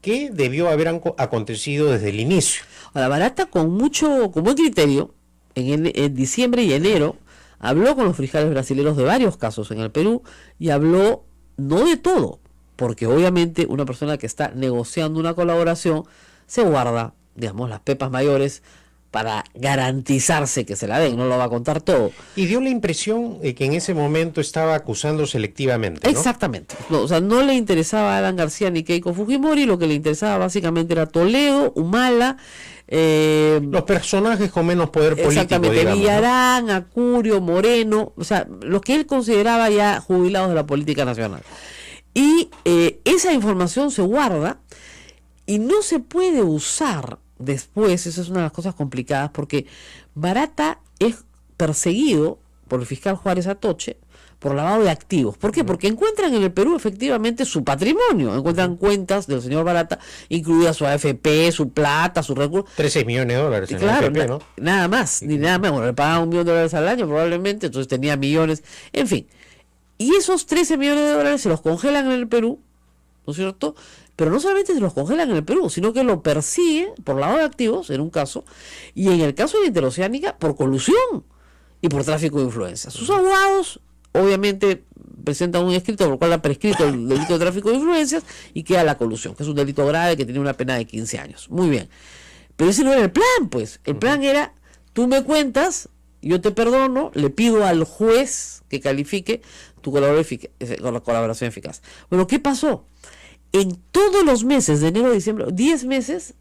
que debió haber acontecido desde el inicio. Ahora, Barata, con buen criterio, en diciembre y enero, habló con los fiscales brasileños de varios casos en el Perú y habló no de todo, porque obviamente una persona que está negociando una colaboración se guarda, digamos, las pepas mayores para garantizarse que se la den, no lo va a contar todo. Y dio la impresión de que en ese momento estaba acusando selectivamente, ¿no? Exactamente. No, o sea, no le interesaba a Alan García ni Keiko Fujimori, lo que le interesaba básicamente era Toledo, Humala, los personajes con menos poder político, exactamente, digamos, Villarán, ¿no? Acurio, Moreno, o sea, los que él consideraba ya jubilados de la política nacional. Y esa información se guarda y no se puede usar después. Esa es una de las cosas complicadas, porque Barata es perseguido por el fiscal Juárez Atoche por lavado de activos. ¿Por qué? Porque encuentran en el Perú efectivamente su patrimonio, encuentran cuentas del señor Barata, incluida su AFP, su plata, sus recursos. 13 millones de dólares en claro, AFP, ¿no? Nada más, ni nada más. Bueno, le pagaban $1 millón al año probablemente, entonces tenía millones, en fin. Y esos 13 millones de dólares se los congelan en el Perú, ¿no es cierto? Pero no solamente se los congelan en el Perú, sino que lo persiguen por lavado de activos, en un caso, y en el caso de la Interoceánica, por colusión y por tráfico de influencias. Sus abogados, obviamente, presentan un escrito por el cual ha prescrito el delito de tráfico de influencias y queda la colusión, que es un delito grave que tiene una pena de 15 años. Muy bien. Pero ese no era el plan, pues. El plan era, tú me cuentas, yo te perdono, le pido al juez que califique tu colaboración eficaz. Bueno, ¿qué pasó? En todos los meses de enero a diciembre, 10 meses,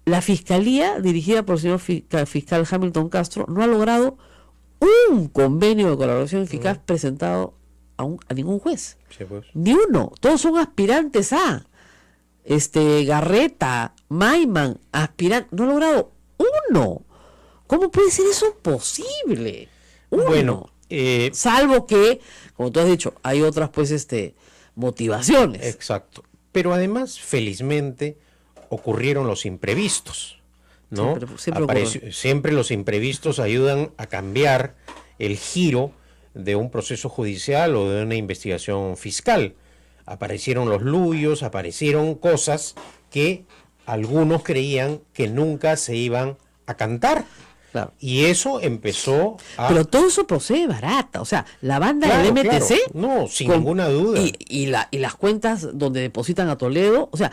la Fiscalía, dirigida por el señor fiscal Hamilton Castro, no ha logrado un convenio de colaboración eficaz presentado a ningún juez. Sí, pues. Ni uno. Todos son aspirantes a Garreta, Maiman, aspirante. No ha logrado uno. ¿Cómo puede ser eso posible? Uno. Bueno, salvo que, como tú has dicho, hay otras motivaciones. Exacto. Pero además, felizmente, ocurrieron los imprevistos, ¿no? Siempre los imprevistos ayudan a cambiar el giro de un proceso judicial o de una investigación fiscal. Aparecieron los luyos, aparecieron cosas que algunos creían que nunca se iban a cantar. Claro. Y eso empezó a... Pero todo eso procede Barata, o sea, la banda del MTC... Claro. No, sin ninguna duda. Y las cuentas donde depositan a Toledo, o sea...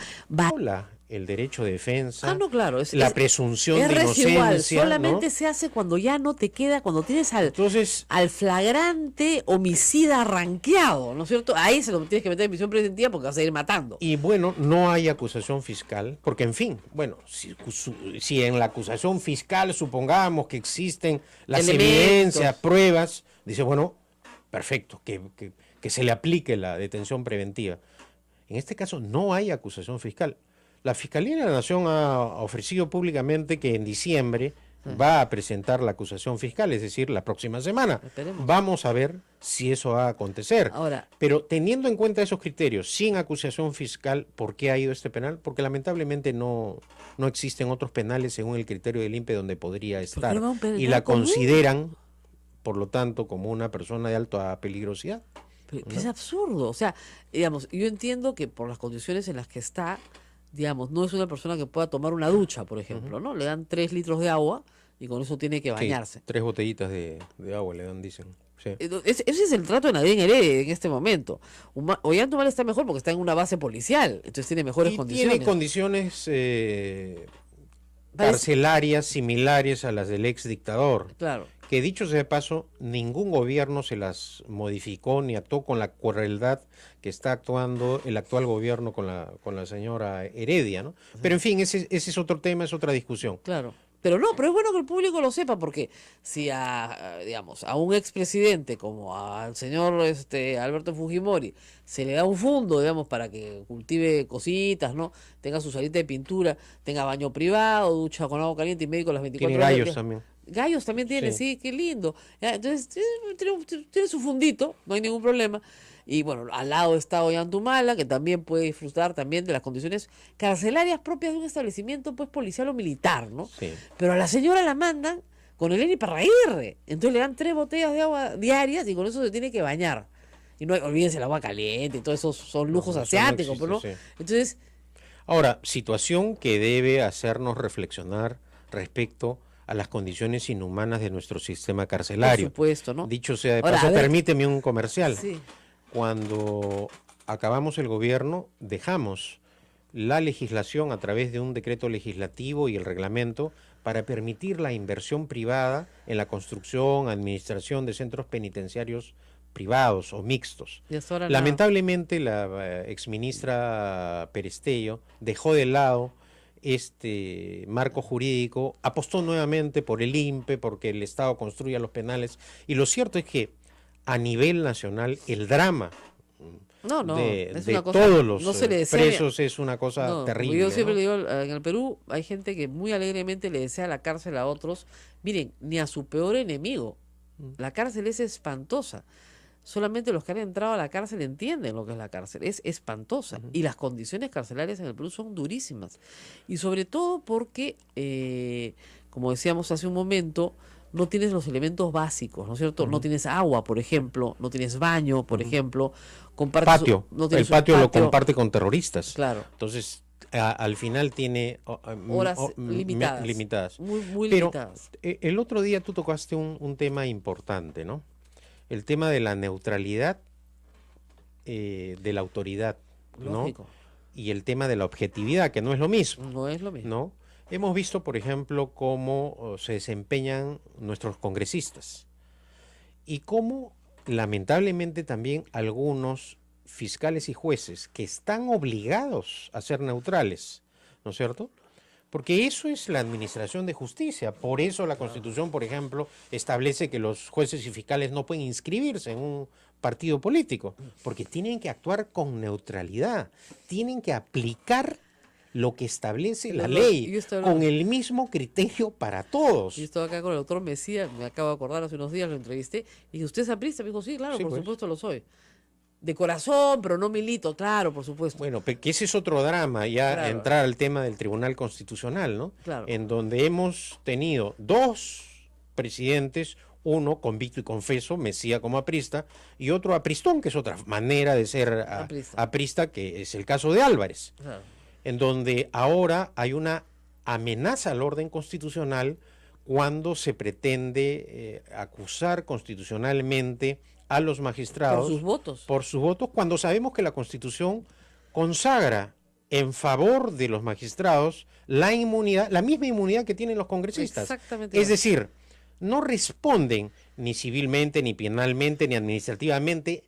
El derecho de defensa, no, claro, la presunción de inocencia. Igual, solamente, ¿no? Se hace cuando ya no te queda, cuando tienes al flagrante homicida arranqueado, ¿no es cierto? Ahí se lo tienes que meter en prisión preventiva porque vas a ir matando. Y bueno, no hay acusación fiscal, porque en fin, bueno, si en la acusación fiscal supongamos que existen las evidencias, pruebas, dice, bueno, perfecto, que se le aplique la detención preventiva. En este caso no hay acusación fiscal. La Fiscalía de la Nación ha ofrecido públicamente que en diciembre va a presentar la acusación fiscal, es decir, la próxima semana. Esperemos. Vamos a ver si eso va a acontecer. Ahora, Pero teniendo en cuenta esos criterios, sin acusación fiscal, ¿por qué ha ido este penal? Porque lamentablemente no existen otros penales según el criterio del INPE donde podría estar. no va a un penal Y la común? consideran, por lo tanto, como una persona de alta peligrosidad. pero es absurdo. O sea, digamos, yo entiendo que por las condiciones en las que está, digamos, no es una persona que pueda tomar una ducha, por ejemplo, ¿no? Le dan 3 litros de agua y con eso tiene que Sí, bañarse. 3 botellitas de agua le dan, dicen. Sí. Ese es el trato de Nadine Heredia en este momento. Ollantumala está mejor porque está en una base policial, entonces tiene mejores Y condiciones. tiene condiciones Parece- carcelarias similares a las del ex dictador. Claro. Que dicho sea de paso, ningún gobierno se las modificó ni actuó con la crueldad que está actuando el actual gobierno con la señora Heredia, ¿no? Pero en fin, ese es otro tema, es otra discusión. Claro. Pero no, pero es bueno que el público lo sepa, porque si digamos, a un expresidente como al señor Alberto Fujimori se le da un fondo, digamos, para que cultive cositas, ¿no? Tenga su salita de pintura, tenga baño privado, ducha con agua caliente y médico las 24 Tiene horas del gallos día. también. Gallos también tiene, Sí. sí, qué lindo. Ya, entonces, tiene su fundito, no hay ningún problema. Y bueno, al lado está Ollantumala, que también puede disfrutar también de las condiciones carcelarias propias de un establecimiento pues policial o militar, ¿no? Sí. Pero a la señora la mandan con el ENI Parraguirre. Entonces le dan 3 botellas de agua diarias y con eso se tiene que bañar. Y no hay, olvídense el agua caliente y todo eso son lujos No, eso no asiáticos, existe, ¿no? sí. Entonces, Ahora, situación que debe hacernos reflexionar respecto a las condiciones inhumanas de nuestro sistema por carcelario. supuesto, ¿no? Dicho sea de Ahora, paso, a ver. permíteme un comercial. Sí. Cuando acabamos el gobierno, dejamos la legislación a través de un decreto legislativo y el reglamento para permitir la inversión privada en la construcción, administración de centros penitenciarios privados o mixtos. Y hasta ahora nada. Lamentablemente la exministra Perestello dejó de lado este marco jurídico, apostó nuevamente por el INPE, porque el Estado construya los penales, y lo cierto es que a nivel nacional el drama No, es de una cosa, todos los no se le desea presos es una cosa No, como terrible. yo siempre ¿no? le digo, en el Perú hay gente que muy alegremente le desea la cárcel a otros. Miren, ni a su peor enemigo. La cárcel es espantosa. Solamente los que han entrado a la cárcel entienden lo que es la cárcel. Es espantosa. Y las condiciones carcelarias en el Perú son durísimas. Y sobre todo porque, como decíamos hace un momento, no tienes los elementos básicos, ¿no es cierto? No tienes agua, por ejemplo, no tienes baño, por ejemplo, compartes Patio. no El tienes un patio lo comparte con terroristas. Claro. Entonces, al final tiene Horas limitadas. limitadas. Muy Pero limitadas. el otro día tú tocaste un tema importante, ¿no? El tema de la neutralidad de la autoridad, ¿no? Lógico. Y el tema de la objetividad, que no es lo mismo, No es lo mismo. ¿no? Hemos visto, por ejemplo, cómo se desempeñan nuestros congresistas y cómo, lamentablemente, también algunos fiscales y jueces que están obligados a ser neutrales, ¿no es cierto? Porque eso es la administración de justicia. Por eso la Constitución, por ejemplo, establece que los jueces y fiscales no pueden inscribirse en un partido político, porque tienen que actuar con neutralidad, tienen que aplicar lo que establece la No, ley, yo estoy hablando- con el mismo criterio para todos. Yo estaba acá con el doctor Mesías, me acabo de acordar, hace unos días lo entrevisté, y dije, ¿usted es aprista? Me dijo, sí, claro, Sí, por pues. supuesto lo soy. De corazón, pero no milito, claro, por supuesto. Bueno, que ese es otro drama, ya Claro. entrar al tema del Tribunal Constitucional, ¿no? Claro. En donde hemos tenido 2 presidentes, uno convicto y confeso, Mesía como aprista, y otro apristón, que es otra manera de ser aprista, que es el caso de Álvarez, Claro. en donde ahora hay una amenaza al orden constitucional cuando se pretende acusar constitucionalmente a los magistrados Por sus votos. por sus votos, cuando sabemos que la Constitución consagra en favor de los magistrados la inmunidad, la misma inmunidad que tienen los congresistas. Exactamente. Es decir, no responden ni civilmente, ni penalmente, ni administrativamente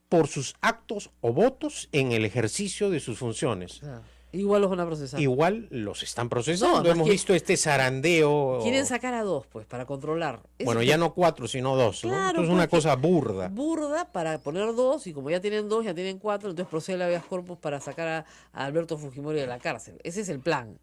por sus actos o votos en el ejercicio de sus funciones. Claro. Igual los van a procesar. Igual los están procesando. No, Hemos que- visto este zarandeo. Quieren sacar a 2, pues, para controlar. Bueno, ya no 4, sino 2. ¿no? Claro, Esto es una porque- cosa burda. Burda para poner 2, y como ya tienen 2, ya tienen 4, entonces procede el habeas corpus para sacar a Alberto Fujimori de la cárcel. Ese es el plan.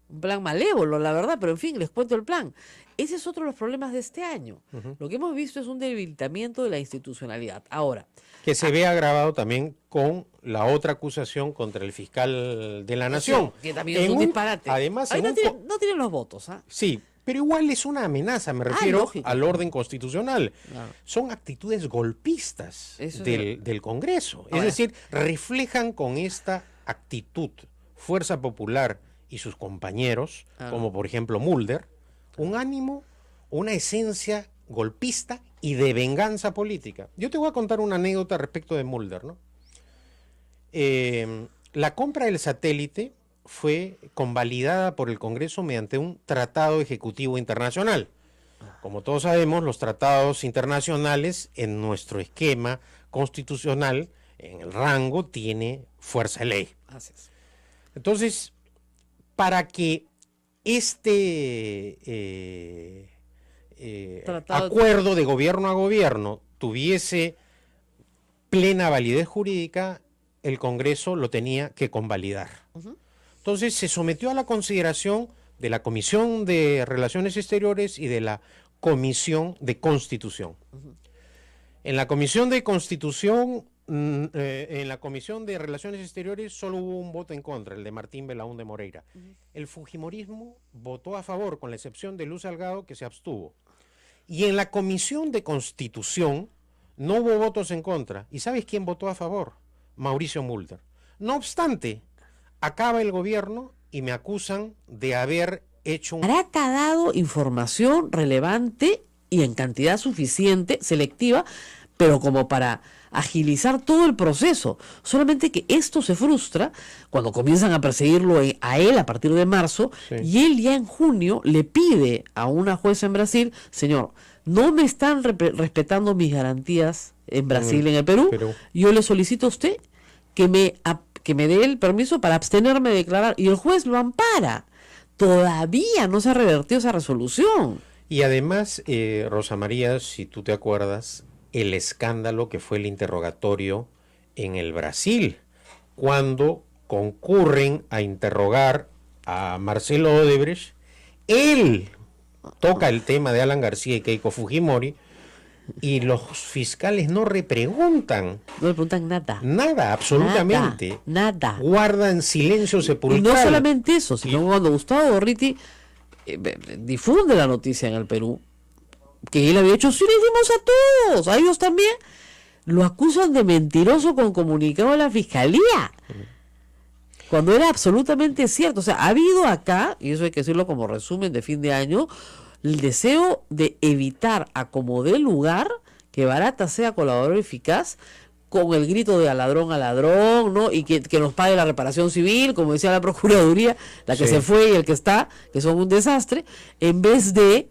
Un plan malévolo, la verdad, pero en fin, les cuento el plan. Ese es otro de los problemas de este año. Lo que hemos visto es un debilitamiento de la institucionalidad. Ahora, Que se ve agravado también con la otra acusación contra el fiscal de la Nación. que también es un disparate. Además, ahí en no tienen los votos, ¿ah? sí, pero igual es una amenaza, me refiero lógico. al orden constitucional. Claro. Son actitudes golpistas Eso es del Congreso. Ahora. Es decir, reflejan con esta actitud Fuerza Popular y sus compañeros, como por ejemplo Mulder, un ánimo, una esencia golpista y de venganza política. Yo te voy a contar una anécdota respecto de Mulder, ¿no? La compra del satélite fue convalidada por el Congreso mediante un tratado ejecutivo internacional. Como todos sabemos, los tratados internacionales en nuestro esquema constitucional, en el rango, tiene fuerza de ley. Así es. Entonces, para que este acuerdo de gobierno a gobierno tuviese plena validez jurídica, el Congreso lo tenía que convalidar. Entonces se sometió a la consideración de la Comisión de Relaciones Exteriores y de la Comisión de Constitución. En la Comisión de Constitución, en la Comisión de Relaciones Exteriores solo hubo un voto en contra, el de Martín Belaúnde Moreira. El fujimorismo votó a favor, con la excepción de Luz Salgado, que se abstuvo. Y en la Comisión de Constitución no hubo votos en contra. ¿Y sabes quién votó a favor? Mauricio Mulder. No obstante, acaba el gobierno y me acusan de haber hecho un... ¿Habrá dado información relevante y en cantidad suficiente, selectiva, pero como para agilizar todo el proceso? Solamente que esto se frustra cuando comienzan a perseguirlo a él a partir de marzo, sí. Y él ya en junio le pide a una jueza en Brasil: señor, no me están respetando mis garantías en Brasil, en el Perú. Yo le solicito a usted que me dé el permiso para abstenerme de declarar, y el juez lo ampara. Todavía no se ha revertido esa resolución. Y además, Rosa María, si tú te acuerdas, el escándalo que fue el interrogatorio en el Brasil, cuando concurren a interrogar a Marcelo Odebrecht, él toca el tema de Alan García y Keiko Fujimori, y los fiscales no repreguntan. No le preguntan nada. Nada, absolutamente. Nada. Guardan silencio sepulcral. Y no solamente eso, sino cuando Gustavo Gorriti difunde la noticia en el Perú, que él había hecho, sí, le dimos a todos, a ellos también, lo acusan de mentiroso con comunicado a la fiscalía, cuando era absolutamente cierto. O sea, ha habido acá, y eso hay que decirlo como resumen de fin de año, el deseo de evitar a como dé lugar que Barata sea colaborador eficaz, con el grito de a ladrón, ¿no? Y que nos pague la reparación civil, como decía la Procuraduría, la que se fue y el que está, que son un desastre, en vez de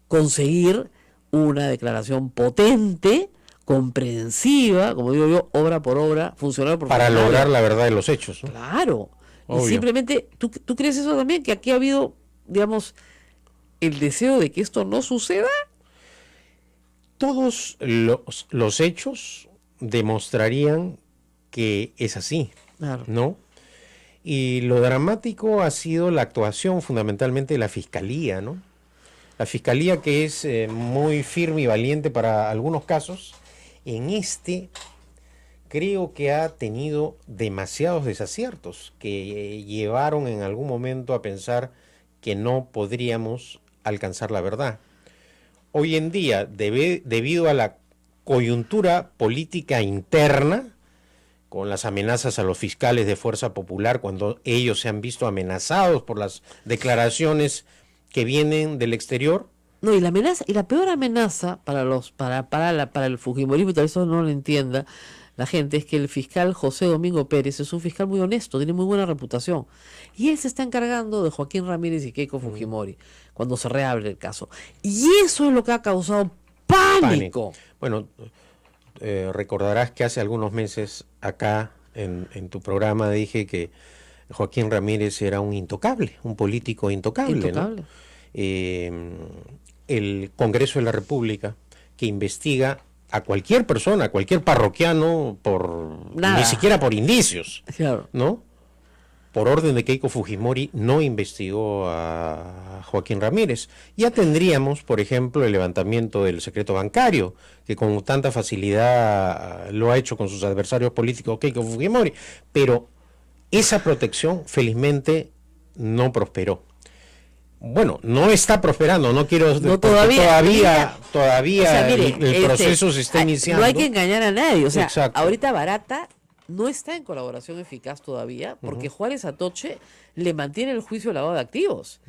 conseguir una declaración potente, comprensiva, como digo yo, obra por obra, funcional por para funcional, lograr la verdad de los hechos, ¿no? Claro. Obvio. Y simplemente, ¿tú crees eso también? Que aquí ha habido, digamos, el deseo de que esto no suceda. Todos los hechos demostrarían que es así, Claro. ¿no? Y lo dramático ha sido la actuación fundamentalmente de la Fiscalía, ¿no? La Fiscalía, que es muy firme y valiente para algunos casos, en este creo que ha tenido demasiados desaciertos que llevaron en algún momento a pensar que no podríamos alcanzar la verdad. Hoy en día, debido a la coyuntura política interna, con las amenazas a los fiscales de Fuerza Popular, cuando ellos se han visto amenazados por las declaraciones que vienen del exterior. No, y la amenaza, y la peor amenaza para el fujimorismo, y tal vez eso no lo entienda la gente, es que el fiscal José Domingo Pérez es un fiscal muy honesto, tiene muy buena reputación, y él se está encargando de Joaquín Ramírez y Keiko Fujimori cuando se reabre el caso, y eso es lo que ha causado pánico. Bueno, recordarás que hace algunos meses acá en tu programa dije que Joaquín Ramírez era un intocable, un político intocable. ¿No? El Congreso de la República, que investiga a cualquier persona, a cualquier parroquiano, ni siquiera por indicios, claro, ¿no? por orden de Keiko Fujimori, no investigó a Joaquín Ramírez. Ya tendríamos, por ejemplo, el levantamiento del secreto bancario, que con tanta facilidad lo ha hecho con sus adversarios políticos Keiko Fujimori, pero esa protección felizmente no prosperó. Bueno, no está prosperando, no quiero... No, todavía o sea, mire, el proceso se está iniciando. No hay que engañar a nadie, o sea, Exacto. ahorita Barata no está en colaboración eficaz todavía, porque Juárez Atoche le mantiene el juicio de lavado de activos.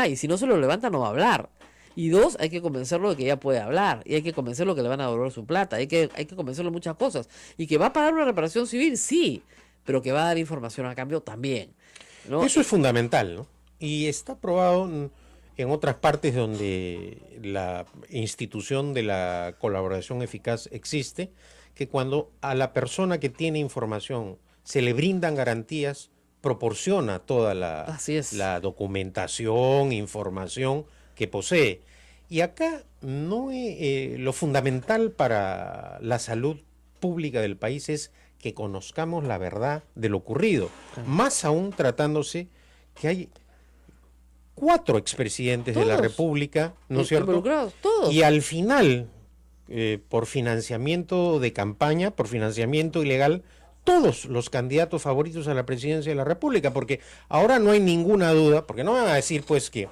Y si no se lo levanta no va a hablar. Y dos, hay que convencerlo de que ya puede hablar, y hay que convencerlo que le van a devolver su plata, hay que convencerlo de muchas cosas. Y que va a pagar una reparación civil, sí, pero que va a dar información a cambio también, ¿no? Eso es fundamental, ¿no? Y está probado en otras partes donde la institución de la colaboración eficaz existe, que cuando a la persona que tiene información se le brindan garantías, proporciona toda la documentación, información que posee. Y acá no lo fundamental para la salud pública del país es que conozcamos la verdad de lo ocurrido, más aún tratándose que hay 4 expresidentes de la República, ¿no es cierto? Todos. Y al final, por financiamiento de campaña, por financiamiento ilegal, todos los candidatos favoritos a la presidencia de la República, porque ahora no hay ninguna duda, porque no van a decir pues que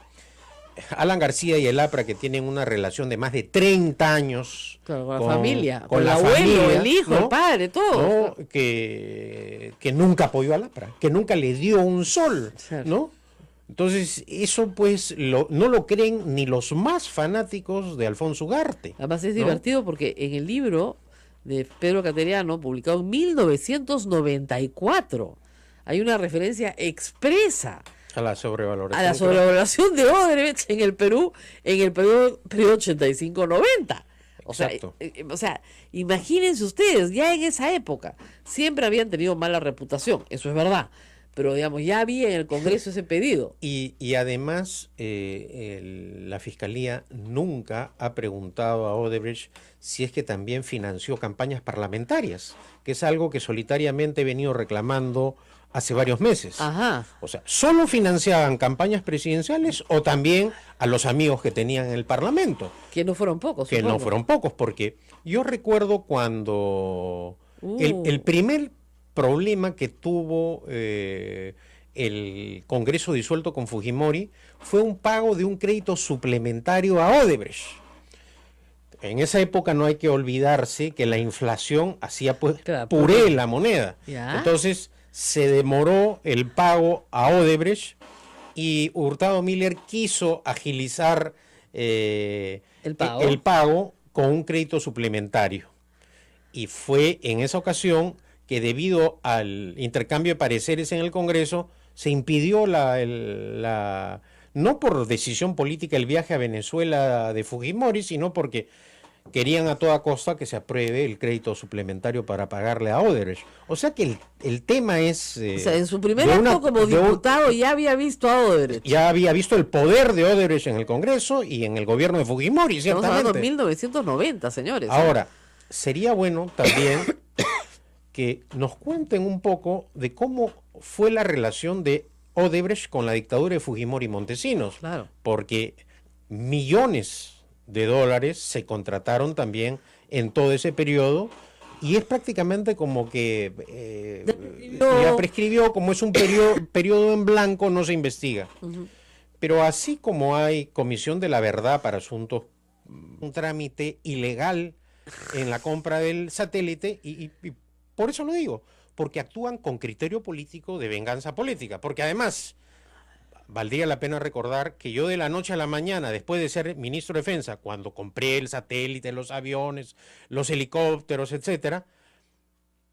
Alan García y el APRA, que tienen una relación de más de 30 años con la familia, con el la abuelo, familia, el hijo, ¿no? el padre, todo. ¿No? Que nunca apoyó al APRA, que nunca le dio un sol, ¿no? Entonces, eso pues no lo creen ni los más fanáticos de Alfonso Ugarte. Además es ¿no? divertido porque en el libro de Pedro Cateriano, publicado en 1994, hay una referencia expresa a la sobrevaloración de Odebrecht en el Perú en el periodo 85-90. O sea, imagínense ustedes, ya en esa época siempre habían tenido mala reputación, eso es verdad. Pero, digamos, ya había en el Congreso ese pedido. Y además, la Fiscalía nunca ha preguntado a Odebrecht si es que también financió campañas parlamentarias, que es algo que solitariamente he venido reclamando hace varios meses. Ajá. O sea, ¿solo financiaban campañas presidenciales o también a los amigos que tenían en el Parlamento? Que no fueron pocos. Que no fueron pocos, porque yo recuerdo cuando el primer problema que tuvo el Congreso disuelto con Fujimori fue un pago de un crédito suplementario a Odebrecht. En esa época no hay que olvidarse que la inflación hacía pues puré la moneda. ¿Ya? Entonces se demoró el pago a Odebrecht y Hurtado Miller quiso agilizar el pago con un crédito suplementario. Y fue en esa ocasión que debido al intercambio de pareceres en el Congreso se impidió no por decisión política el viaje a Venezuela de Fujimori, sino porque querían a toda costa que se apruebe el crédito suplementario para pagarle a Odebrecht. O sea que el tema es... o sea, en su primer acto como diputado ya había visto a Odebrecht. Ya había visto el poder de Odebrecht en el Congreso y en el gobierno de Fujimori, ciertamente. Estamos hablando de 1990, señores. Ahora, sería bueno también que nos cuenten un poco de cómo fue la relación de Odebrecht con la dictadura de Fujimori y Montesinos. Claro. Porque millones de dólares se contrataron también en todo ese periodo y es prácticamente como que ya prescribió, como es un periodo en blanco, no se investiga. Pero así como hay Comisión de la Verdad para asuntos, un trámite ilegal en la compra del satélite y por eso lo digo, porque actúan con criterio político de venganza política, porque además valdría la pena recordar que yo de la noche a la mañana, después de ser ministro de Defensa, cuando compré el satélite, los aviones, los helicópteros, etcétera,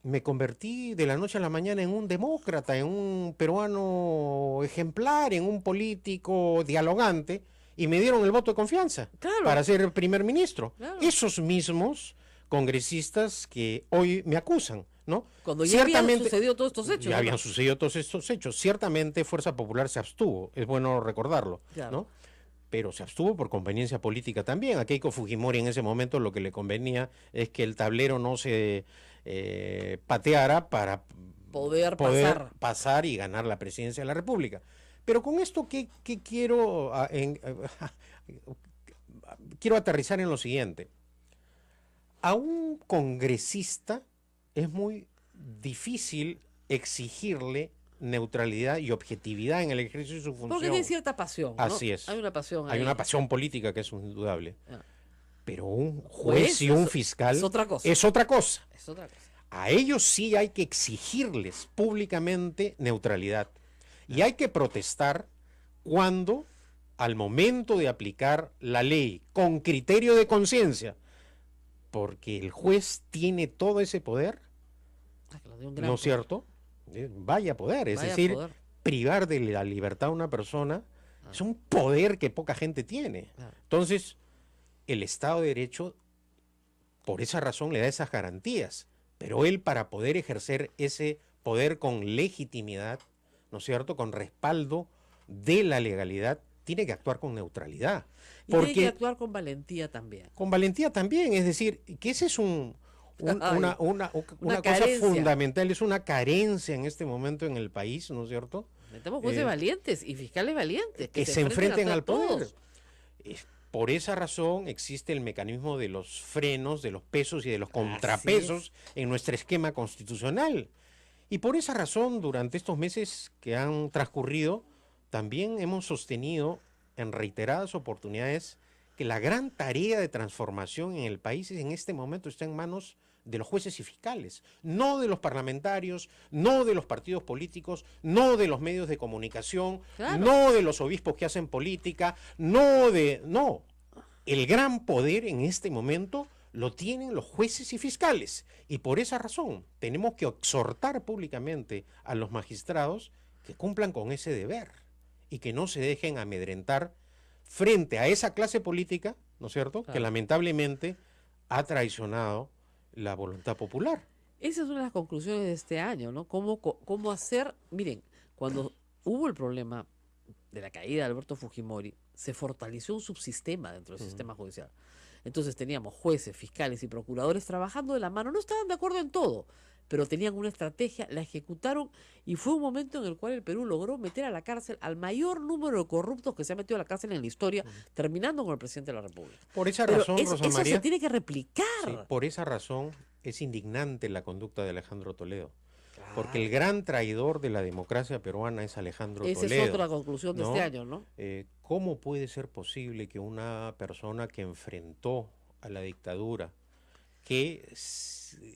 me convertí de la noche a la mañana en un demócrata, en un peruano ejemplar, en un político dialogante, y me dieron el voto de confianza para ser primer ministro. Esos mismos congresistas que hoy me acusan, ¿no? Cuando ya habían sucedido todos estos hechos. Ya habían sucedido todos estos hechos. Ciertamente Fuerza Popular se abstuvo, es bueno recordarlo, ¿no? Pero se abstuvo por conveniencia política también. A Keiko Fujimori en ese momento lo que le convenía es que el tablero no se pateara para poder pasar y ganar la presidencia de la República. Pero con esto, ¿qué quiero, quiero aterrizar en lo siguiente? A un congresista es muy difícil exigirle neutralidad y objetividad en el ejercicio de su función. Porque tiene cierta pasión, ¿no? Así es. Hay una pasión Hay ahí. una pasión política que es indudable. Ah. Pero un juez y un fiscal es otra cosa. es otra cosa. Es otra cosa. A ellos sí hay que exigirles públicamente neutralidad. Y hay que protestar cuando, al momento de aplicar la ley con criterio de conciencia, porque el juez tiene todo ese poder, ¿no es cierto? Vaya poder, es decir, privar de la libertad a una persona es un poder que poca gente tiene. Entonces, el Estado de Derecho, por esa razón, le da esas garantías, pero él, para poder ejercer ese poder con legitimidad, ¿no es cierto?, con respaldo de la legalidad, tiene que actuar con neutralidad. Porque tiene que actuar con valentía también. Con valentía también, es decir, que ese es una cosa fundamental, es una carencia en este momento en el país, ¿no es cierto? Necesitamos jueces valientes y fiscales valientes. Que se enfrenten al poder. Por esa razón existe el mecanismo de los frenos, de los pesos y de los contrapesos en nuestro esquema constitucional. Y por esa razón, durante estos meses que han transcurrido, también hemos sostenido en reiteradas oportunidades que la gran tarea de transformación en el país en este momento está en manos de los jueces y fiscales, no de los parlamentarios, no de los partidos políticos, no de los medios de comunicación, no de los obispos que hacen política, no. El gran poder en este momento lo tienen los jueces y fiscales. Y por esa razón tenemos que exhortar públicamente a los magistrados que cumplan con ese deber y que no se dejen amedrentar frente a esa clase política, ¿no es cierto?, que lamentablemente ha traicionado la voluntad popular. Esa es una de las conclusiones de este año, ¿no? Cómo hacer, miren, cuando hubo el problema de la caída de Alberto Fujimori, se fortaleció un subsistema dentro del sistema judicial. Entonces teníamos jueces, fiscales y procuradores trabajando de la mano, no estaban de acuerdo en todo, pero tenían una estrategia, la ejecutaron y fue un momento en el cual el Perú logró meter a la cárcel al mayor número de corruptos que se ha metido a la cárcel en la historia, terminando con el presidente de la República. Por esa razón, Rosa María, eso se tiene que replicar. Sí, por esa razón es indignante la conducta de Alejandro Toledo. Porque el gran traidor de la democracia peruana es Alejandro Toledo. Esa es otra conclusión de este año, ¿no? ¿Cómo puede ser posible que una persona que enfrentó a la dictadura, que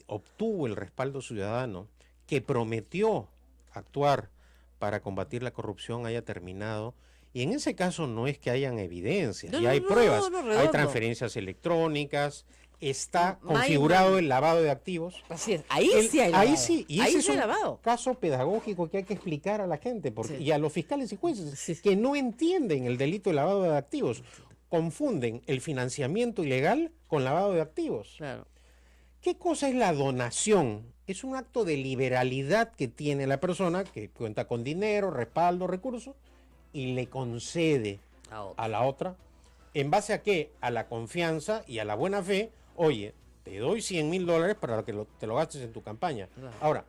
obtuvo el respaldo ciudadano, que prometió actuar para combatir la corrupción, haya terminado? Y en ese caso no es que hayan evidencias, ya hay pruebas, hay transferencias electrónicas, está configurado el lavado de activos. Así es, ahí sí hay lavado. Ahí sí, y ahí ese sí es un lavado. caso pedagógico que hay que explicar a la gente y a los fiscales y jueces que no entienden el delito de lavado de activos. Confunden el financiamiento ilegal con lavado de activos. Claro. ¿Qué cosa es la donación? Es un acto de liberalidad que tiene la persona que cuenta con dinero, respaldo, recursos y le concede a la otra. ¿En base a qué? A la confianza y a la buena fe. Oye, te doy $100,000 para que te lo gastes en tu campaña. Claro. Ahora,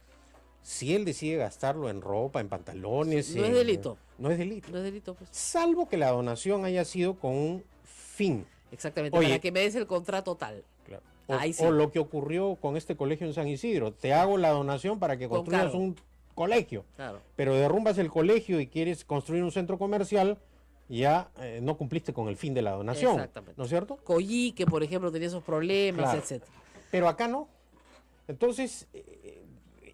si él decide gastarlo en ropa, en pantalones... No es delito. No es delito. No es delito, pues. Salvo que la donación haya sido con un fin. Exactamente, para que me des el contrato tal. Claro. O lo que ocurrió con este colegio en San Isidro. Te hago la donación para que construyas un colegio. Claro. Pero derrumbas el colegio y quieres construir un centro comercial... ya no cumpliste con el fin de la donación. Exactamente. ¿No es cierto? Coyique, por ejemplo, tenía esos problemas, etcétera. Pero acá no. Entonces,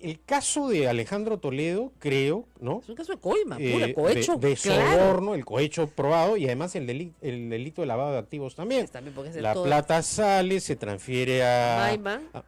el caso de Alejandro Toledo, creo, ¿no? Es un caso de coima, pura, cohecho. De soborno, el cohecho probado y además el delito de lavado de activos también. Porque la plata sale, se transfiere a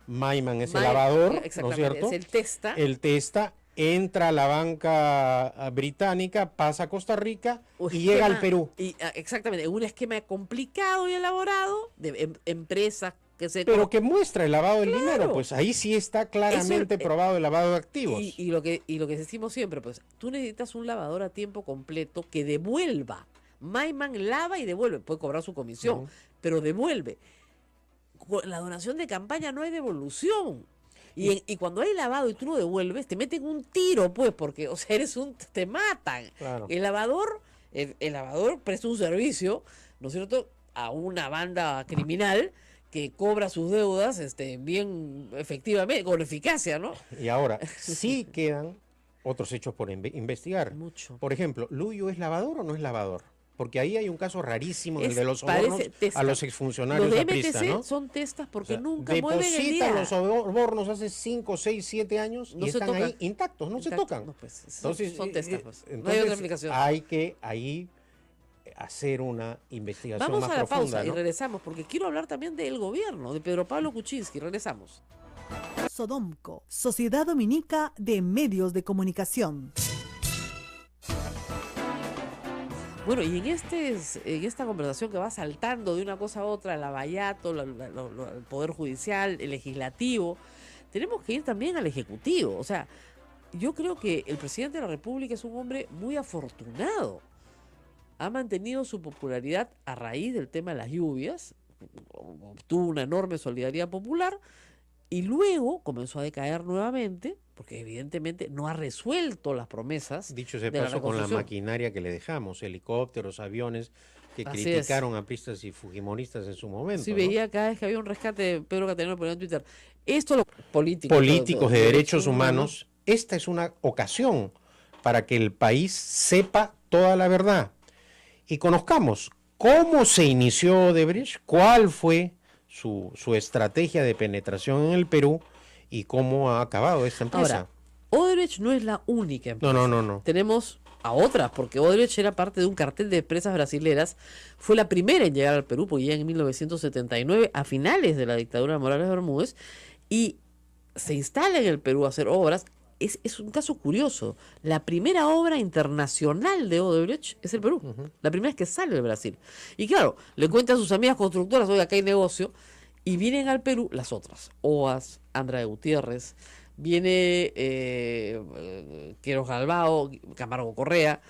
Maiman es el lavador, ¿no es cierto? Es el testa. El testa. Entra a la banca británica, pasa a Costa Rica y llega al Perú. Exactamente, un esquema complicado y elaborado de empresas que se... Pero que muestra el lavado del dinero, pues ahí sí está claramente probado el lavado de activos. Y lo que decimos siempre, pues tú necesitas un lavador a tiempo completo que devuelva. Maiman lava y devuelve, puede cobrar su comisión, pero devuelve. Con la donación de campaña no hay devolución. Y cuando hay lavado y tú lo devuelves, te meten un tiro, pues, porque, o sea, te matan. Claro. El lavador presta un servicio, ¿no es cierto?, a una banda criminal que cobra sus deudas bien efectivamente, con eficacia, ¿no? Y ahora, sí quedan otros hechos por investigar. Mucho. Por ejemplo, ¿Luyo es lavador o no es lavador? Porque ahí hay un caso rarísimo, el de los Parece sobornos testa. a los exfuncionarios Los de aprista, MTC ¿no? son testas porque O sea, nunca mueven el día. depositan los sobornos hace 5, 6, 7 años No y se están tocan. ahí intactos, no se Intacto. tocan. No, pues, Entonces, son testas, pues. No hay entonces, otra explicación. hay que ahí hacer una investigación Vamos más a la profunda, pausa y ¿no? regresamos, porque quiero hablar también del gobierno, de Pedro Pablo Kuczynski. Regresamos. Sodomco, Sociedad Dominica de Medios de Comunicación. Bueno, y en esta conversación que va saltando de una cosa a otra, el abayato, el Poder Judicial, el Legislativo, tenemos que ir también al Ejecutivo. O sea, yo creo que el presidente de la República es un hombre muy afortunado. Ha mantenido su popularidad a raíz del tema de las lluvias, obtuvo una enorme solidaridad popular y luego comenzó a decaer nuevamente, porque evidentemente no ha resuelto las promesas. Dicho ese de la paso, con la reconstrucción. maquinaria que le dejamos, helicópteros, aviones, que Así criticaron a pristas y fujimoristas en su momento. Sí, ¿no? veía cada vez que había un rescate de Pedro Cateriano, ponía en Twitter. Esto los políticos. Políticos de derechos humanos, esta es una ocasión para que el país sepa toda la verdad y conozcamos cómo se inició Odebrecht, cuál fue su estrategia de penetración en el Perú y cómo ha acabado esta empresa. Ahora, Odebrecht no es la única empresa. No. Tenemos a otras, porque Odebrecht era parte de un cartel de empresas brasileras. Fue la primera en llegar al Perú, porque ya en 1979, a finales de la dictadura de Morales Bermúdez, y se instala en el Perú a hacer obras. Es un caso curioso. La primera obra internacional de Odebrecht es el Perú. La primera es que sale del Brasil. Y claro, le cuentan a sus amigas constructoras, oye, acá hay negocio, y vienen al Perú las otras. OAS, Andra de Gutiérrez, viene Queiroz Galbao, Camargo Correa,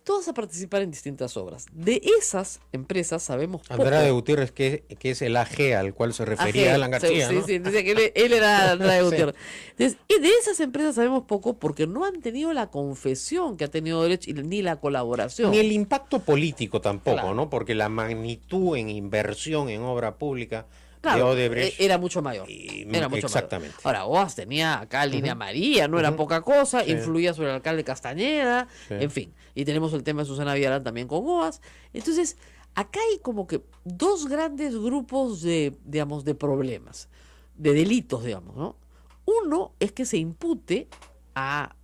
todas a participar en distintas obras. De esas empresas sabemos poco. Andrade Gutiérrez, que es el AG al cual se refería Alan García, sí, ¿no? sí, dice que él era Andrade Sí. Gutiérrez. Entonces, y de esas empresas sabemos poco porque no han tenido la confesión que ha tenido Odebrecht ni la colaboración. Ni el impacto político tampoco, Claro. ¿no? Porque la magnitud en inversión en obra pública de Claro, Odebrecht era mucho mayor. Era mucho exactamente. mayor. Ahora, OAS tenía acá línea María, no era poca cosa, Sí. influía sobre el alcalde Castañeda, Sí. en fin. Y tenemos el tema de Susana Villarán también con OAS. Entonces, acá hay como que dos grandes grupos de problemas, de delitos, digamos, ¿no? Uno es que se impute a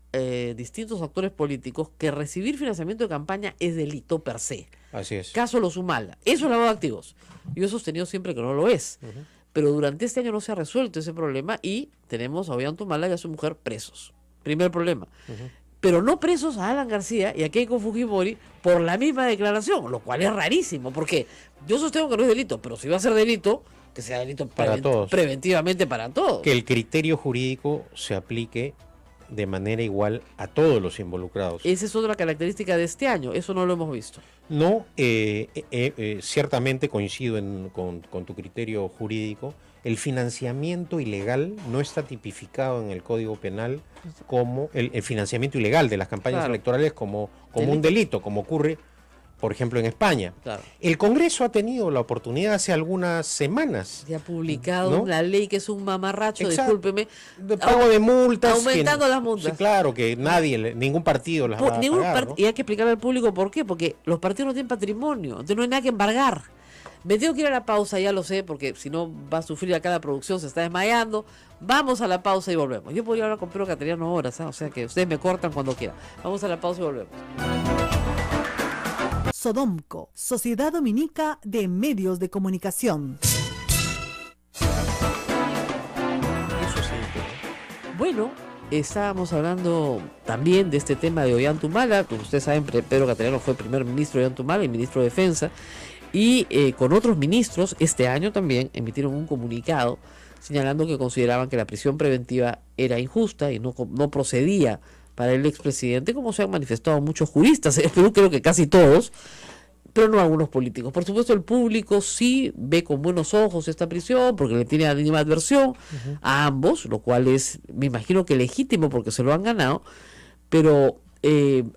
distintos actores políticos que recibir financiamiento de campaña es delito per se. Así es. Caso Los Humala. Eso es lavado de activos. Yo he sostenido siempre que no lo es. Pero durante este año no se ha resuelto ese problema y tenemos a Ollanta Humala y a su mujer presos. Primer problema. Pero no presos a Alan García y a Keiko Fujimori por la misma declaración, lo cual es rarísimo, porque yo sostengo que no es delito, pero si va a ser delito, que sea delito Para todos. preventivamente para todos. Que el criterio jurídico se aplique de manera igual a todos los involucrados. Esa es otra característica de este año, eso no lo hemos visto. No, ciertamente coincido con tu criterio jurídico. El financiamiento ilegal no está tipificado en el Código Penal como el financiamiento ilegal de las campañas Claro. electorales como un delito, como ocurre, por ejemplo, en España. Claro. El Congreso ha tenido la oportunidad hace algunas semanas Se ha publicado ¿no? una ley que es un mamarracho, Exacto. discúlpeme, de pago de multas. aumentando las multas. Sí, claro, que ningún partido las va a Ningún pagar, ¿no? Y hay que explicarle al público por qué, porque los partidos no tienen patrimonio, entonces no hay nada que embargar. Me tengo que ir a la pausa, ya lo sé, porque si no va a sufrir acá la producción, se está desmayando. Vamos a la pausa y volvemos. Yo podría hablar con Pedro Cateriano horas, o sea que ustedes me cortan cuando quieran. Vamos a la pausa y volvemos. Sodomco, Sociedad Dominica de Medios de Comunicación. Eso sí, ¿no? Bueno, estábamos hablando también de este tema de Ollanta Humala. Como ustedes saben, Pedro Cateriano fue primer ministro de Ollanta Humala y ministro de Defensa. Y con otros ministros, este año también emitieron un comunicado señalando que consideraban que la prisión preventiva era injusta y no procedía para el expresidente, como se han manifestado muchos juristas, en Perú creo que casi todos, pero no algunos políticos. Por supuesto, el público sí ve con buenos ojos esta prisión porque le tiene la mínima adversión a ambos, lo cual es, me imagino que legítimo porque se lo han ganado, pero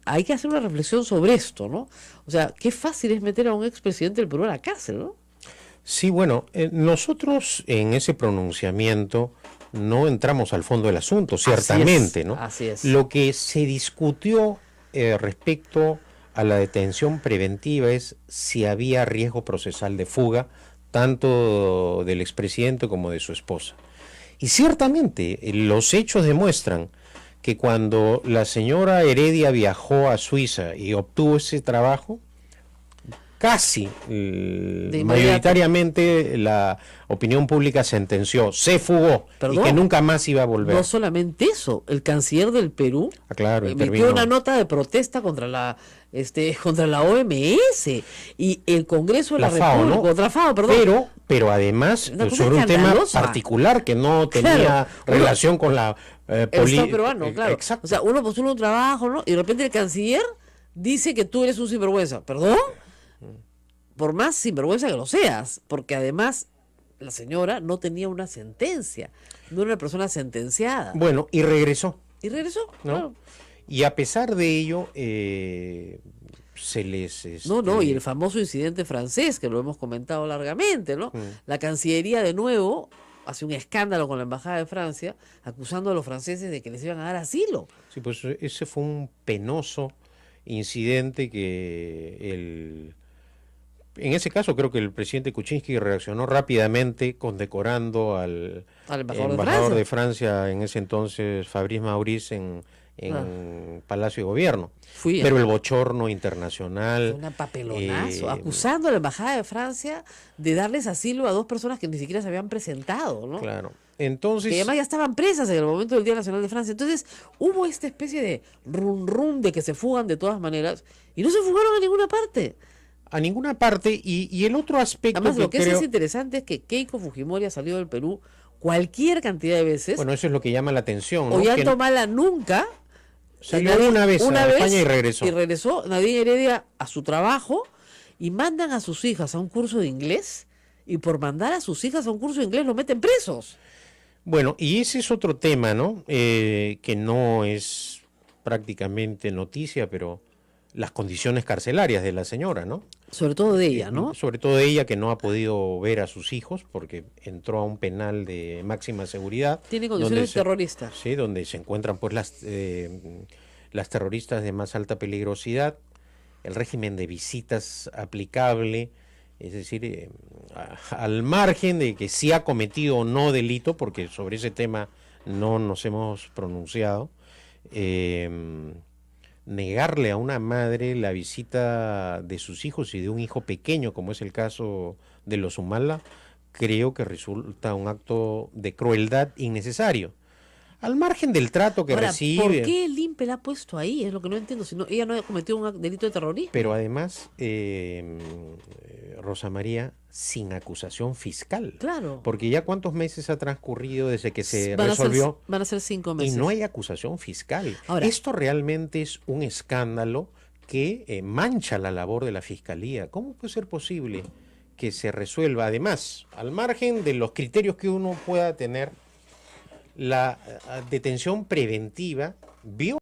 hay que hacer una reflexión sobre esto, ¿no? O sea, qué fácil es meter a un expresidente del Perú a la cárcel, ¿no? Sí, bueno, nosotros en ese pronunciamiento no entramos al fondo del asunto, ciertamente, ¿no? Así es. Lo que se discutió respecto a la detención preventiva es si había riesgo procesal de fuga, tanto del expresidente como de su esposa. Y ciertamente, los hechos demuestran que cuando la señora Heredia viajó a Suiza y obtuvo ese trabajo, casi mayoritariamente la opinión pública sentenció, se fugó. Perdón, y que nunca más iba a volver. No solamente eso, el canciller del Perú Claro, emitió una nota de protesta contra la OMS y el Congreso de la FAO, República, ¿no? contra FAO, perdón. Pero además, Una cosa sobre un tema escandalosa. particular que no tenía Claro, relación con la el Estado peruano, claro. Exacto. O sea, uno postula un trabajo, ¿no? Y de repente el canciller dice que tú eres un sinvergüenza. ¿Perdón? Por más sinvergüenza que lo seas, porque además la señora no tenía una sentencia, no era una persona sentenciada. Bueno, y regresó, Y regresó, ¿no? claro. Y a pesar de ello, se les... No, y el famoso incidente francés, que lo hemos comentado largamente, ¿no? La Cancillería de nuevo hace un escándalo con la Embajada de Francia, acusando a los franceses de que les iban a dar asilo. Sí, pues ese fue un penoso incidente que en ese caso creo que el presidente Kuczynski reaccionó rápidamente condecorando al embajador de Francia, en ese entonces Fabrice Maurice, en Palacio de Gobierno. Pero el bochorno internacional... Fue una papelonazo, acusando a la Embajada de Francia de darles asilo a dos personas que ni siquiera se habían presentado, ¿no? Claro. Entonces... Que además ya estaban presas en el momento del Día Nacional de Francia. Entonces hubo esta especie de rum de que se fugan de todas maneras y no se fugaron a ninguna parte. A ninguna parte, y el otro aspecto... Además, lo que es interesante es que Keiko Fujimori ha salido del Perú cualquier cantidad de veces. Bueno, eso es lo que llama la atención, ¿no? Ollanta Humala nunca... Salió una vez a España y regresó. Y regresó Nadine Heredia a su trabajo y mandan a sus hijas a un curso de inglés y por mandar a sus hijas a un curso de inglés lo meten presos. Bueno, y ese es otro tema, ¿no? Que no es prácticamente noticia, pero las condiciones carcelarias de la señora, ¿no? Sobre todo de ella, ¿no? Sobre todo de ella, que no ha podido ver a sus hijos porque entró a un penal de máxima seguridad. Tiene condiciones terroristas. Sí, donde se encuentran pues las terroristas de más alta peligrosidad, el régimen de visitas aplicable, es decir, al margen de que sí ha cometido o no delito, porque sobre ese tema no nos hemos pronunciado, negarle a una madre la visita de sus hijos y de un hijo pequeño, como es el caso de los Humala, creo que resulta un acto de crueldad innecesario. Al margen del trato que recibe... ¿Por qué el INPE la ha puesto ahí? Es lo que no entiendo. Si no, ella no ha cometido un delito de terrorismo. Pero además, Rosa María, sin acusación fiscal. Claro. Porque ya cuántos meses ha transcurrido desde que se resolvió. Van a ser 5 meses. Y no hay acusación fiscal. Ahora, esto realmente es un escándalo que mancha la labor de la Fiscalía. ¿Cómo puede ser posible que se resuelva? Además, al margen de los criterios que uno pueda tener, la detención preventiva vio